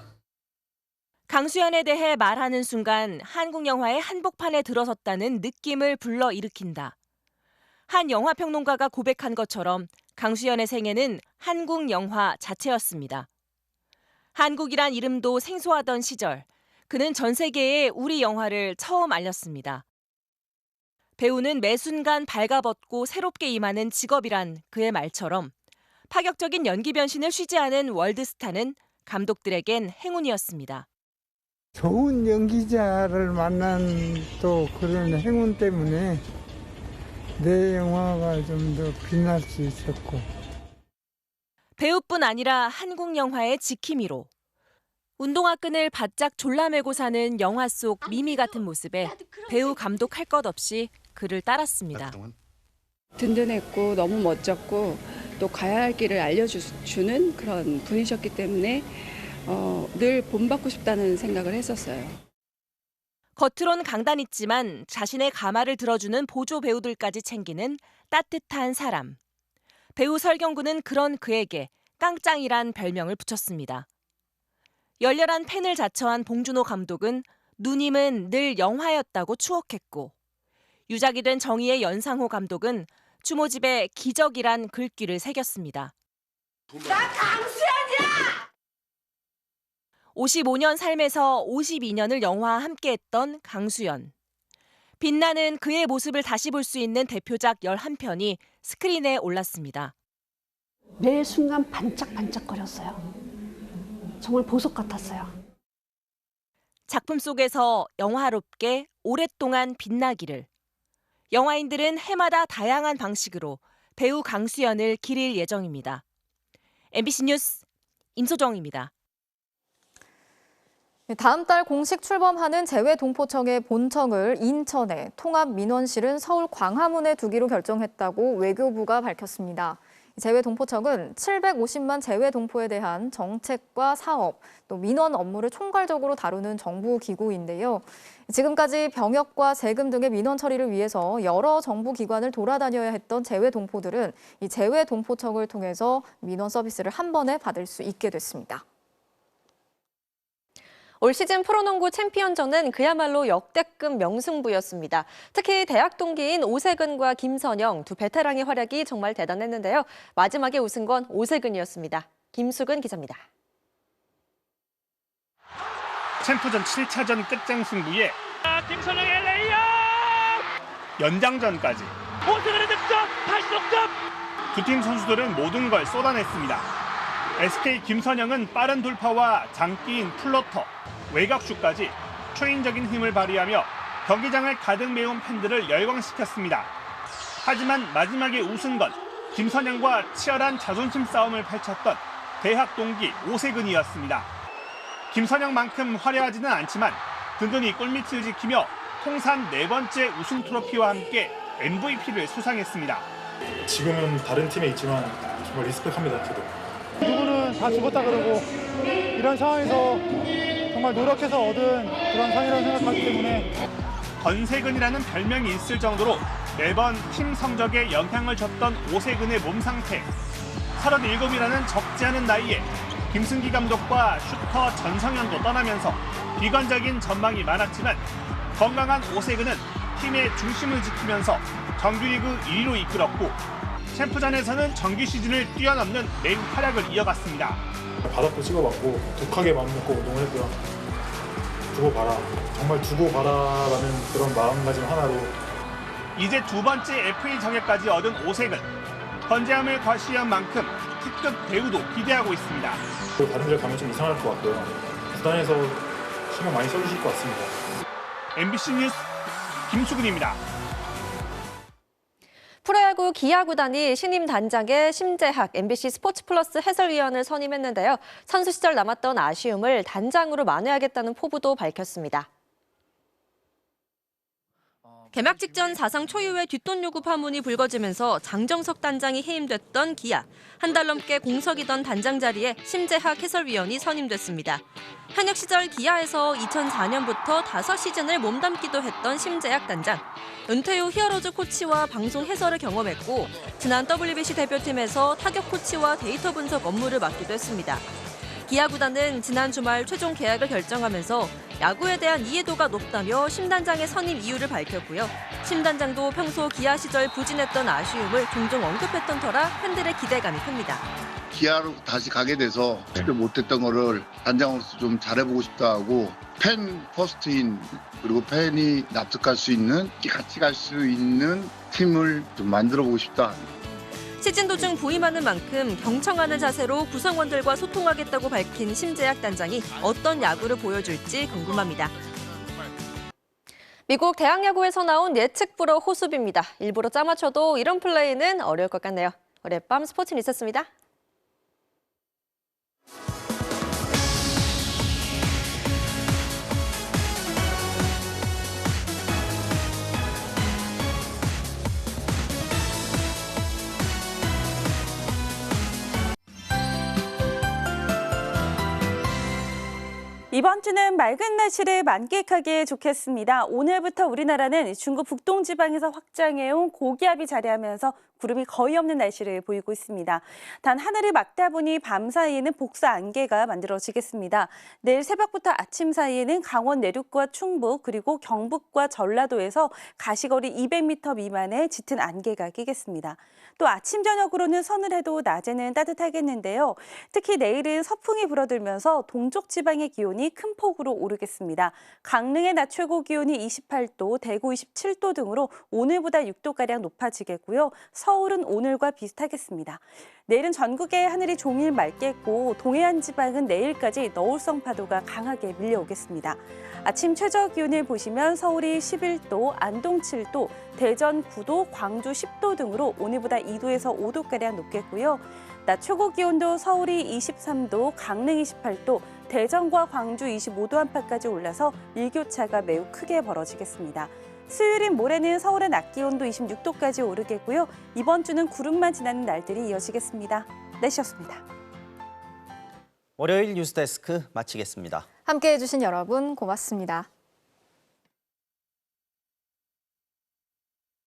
S11: 강수연에 대해 말하는 순간 한국 영화의 한복판에 들어섰다는 느낌을 불러일으킨다. 한 영화평론가가 고백한 것처럼 강수연의 생애는 한국 영화 자체였습니다. 한국이란 이름도 생소하던 시절, 그는 전 세계에 우리 영화를 처음 알렸습니다. 배우는 매 순간 발가벗고 새롭게 임하는 직업이란 그의 말처럼 파격적인 연기 변신을 쉬지 않은 월드스타는 감독들에겐 행운이었습니다.
S4: 좋은 연기자를 만난 또 그런 행운 때문에 내 영화가 좀 더 빛날 수 있었고.
S11: 배우뿐 아니라 한국 영화의 지킴이로 운동화 끈을 바짝 졸라매고 사는 영화 속 미미 같은 모습에 배우 감독 할 것 없이 그를 따랐습니다.
S5: 든든했고 너무 멋졌고 또 가야 할 길을 알려주는 그런 분이셨기 때문에 늘 본받고 싶다는 생각을 했었어요.
S11: 겉으론 강단 있지만 자신의 가마를 들어주는 보조 배우들까지 챙기는 따뜻한 사람. 배우 설경구는 그런 그에게 깡짱이란 별명을 붙였습니다. 열렬한 팬을 자처한 봉준호 감독은 누님은 늘 영화였다고 추억했고, 유작이 된 정의의 연상호 감독은 추모집에 기적이란 글귀를 새겼습니다.
S6: 나 강수연이야!
S11: 55년 삶에서 52년을 영화와 함께했던 강수연. 빛나는 그의 모습을 다시 볼 수 있는 대표작 11편이 스크린에 올랐습니다.
S21: 매 순간 반짝반짝거렸어요. 정말 보석 같았어요.
S11: 작품 속에서 영화롭게 오랫동안 빛나기를. 영화인들은 해마다 다양한 방식으로 배우 강수연을 기릴 예정입니다. MBC 뉴스 임소정입니다.
S20: 다음 달 공식 출범하는 재외동포청의 본청을 인천에, 통합민원실은 서울 광화문에 두기로 결정했다고 외교부가 밝혔습니다. 재외동포청은 750만 재외동포에 대한 정책과 사업, 또 민원 업무를 총괄적으로 다루는 정부 기구인데요. 지금까지 병역과 세금 등의 민원 처리를 위해서 여러 정부 기관을 돌아다녀야 했던 재외동포들은 이 재외동포청을 통해서 민원 서비스를 한 번에 받을 수 있게 됐습니다.
S26: 올 시즌 프로농구 챔피언전은 그야말로 역대급 명승부였습니다. 특히 대학 동기인 오세근과 김선영 두 베테랑의 활약이 정말 대단했는데요. 마지막에 우승 건 오세근이었습니다. 김수근 기자입니다.
S27: 챔프전 7차전 끝장 승부에 김선영의 레이업! 연장전까지 오세근의 득점! 다시 득점! 두 팀 선수들은 모든 걸 쏟아냈습니다. SK 김선영은 빠른 돌파와 장기인 플로터, 외곽슛까지 초인적인 힘을 발휘하며 경기장을 가득 메운 팬들을 열광시켰습니다. 하지만 마지막에 우승 건 김선영과 치열한 자존심 싸움을 펼쳤던 대학 동기 오세근이었습니다. 김선영만큼 화려하지는 않지만 든든히 골밑을 지키며 통산 4번째 우승 트로피와 함께 MVP를 수상했습니다.
S28: 지금은 다른 팀에 있지만 정말 리스펙합니다. 저도.
S29: 누구는 다 죽었다 그러고 이런 상황에서 정말 노력해서 얻은 그런 상이라고 생각하기 때문에
S27: 건세근이라는 별명이 있을 정도로 매번 팀 성적에 영향을 줬던 오세근의 몸 상태. 37이라는 적지 않은 나이에 김승기 감독과 슈터 전성현도 떠나면서 비관적인 전망이 많았지만 건강한 오세근은 팀의 중심을 지키면서 정규리그 1위로 이끌었고 챔프전에서는 정규 시즌을 뛰어넘는 맹활약을 이어갔습니다.
S28: 바닥도 찍어봤고 독하게 마음먹고 운동을 했고요. 두고 봐라. 정말 두고 봐라라는 그런 마음가짐 하나로
S27: 이제 두 번째 FA 자격까지 얻은 오세근. 건재함을 과시한 만큼 특급 배우도 기대하고 있습니다.
S28: 다른 데 가면 좀 이상할 것 같고요. 구단에서 신경 많이 써주실 것 같습니다.
S27: MBC 뉴스 김수근입니다.
S26: 프로야구 기아 구단이 신임 단장에 심재학 MBC 스포츠 플러스 해설위원을 선임했는데요. 선수 시절 남았던 아쉬움을 단장으로 만회하겠다는 포부도 밝혔습니다. 개막 직전 사상 초유의 뒷돈 요구 파문이 불거지면서 장정석 단장이 해임됐던 기아. 한 달 넘게 공석이던 단장 자리에 심재학 해설위원이 선임됐습니다. 현역 시절 기아에서 2004년부터 5시즌을 몸담기도 했던 심재학 단장. 은퇴 후 히어로즈 코치와 방송 해설을 경험했고 지난 WBC 대표팀에서 타격 코치와 데이터 분석 업무를 맡기도 했습니다. 기아 구단은 지난 주말 최종 계약을 결정하면서 야구에 대한 이해도가 높다며 심 단장의 선임 이유를 밝혔고요. 심 단장도 평소 기아 시절 부진했던 아쉬움을 종종 언급했던 터라 팬들의 기대감이 큽니다.
S1: 기아로 다시 가게 돼서 제대로 못했던 거를 단장으로서 좀 잘해보고 싶다 하고 팬 퍼스트인 그리고 팬이 납득할 수 있는 같이 갈 수 있는 팀을 좀 만들어보고 싶다.
S26: 시즌 도중 부임하는 만큼 경청하는 자세로 구성원들과 소통하겠다고 밝힌 심재학 단장이 어떤 야구를 보여줄지 궁금합니다. 미국 대학 야구에서 나온 예측 불허 호수비입니다. 일부러 짜맞춰도 이런 플레이는 어려울 것 같네요. 어젯밤 스포츠 뉴스였습니다.
S8: 이번 주는 맑은 날씨를 만끽하기에 좋겠습니다. 오늘부터 우리나라는 중국 북동 지방에서 확장해온 고기압이 자리하면서 구름이 거의 없는 날씨를 보이고 있습니다. 단 하늘이 맑다 보니 밤 사이에는 복사 안개가 만들어지겠습니다. 내일 새벽부터 아침 사이에는 강원 내륙과 충북 그리고 경북과 전라도에서 가시거리 200m 미만의 짙은 안개가 끼겠습니다. 또 아침 저녁으로는 서늘해도 낮에는 따뜻하겠는데요. 특히 내일은 서풍이 불어들면서 동쪽 지방의 기온이 큰 폭으로 오르겠습니다. 강릉의 낮 최고 기온이 28도, 대구 27도 등으로 오늘보다 6도가량 높아지겠고요. 서울은 오늘과 비슷하겠습니다. 내일은 전국의 하늘이 종일 맑겠고 동해안 지방은 내일까지 너울성 파도가 강하게 밀려오겠습니다. 아침 최저 기온을 보시면 서울이 11도, 안동 7도, 대전 9도, 광주 10도 등으로 오늘보다 2도에서 5도가량 높겠고요. 낮 최고 기온도 서울이 23도, 강릉 28도, 대전과 광주 25도 안팎까지 올라서 일교차가 매우 크게 벌어지겠습니다. 수요일인 모레는 서울의 낮 기온도 26도까지 오르겠고요. 이번 주는 구름만 지나는 날들이 이어지겠습니다. 날씨였습니다.
S9: 월요일 뉴스데스크 마치겠습니다.
S20: 함께해 주신 여러분 고맙습니다.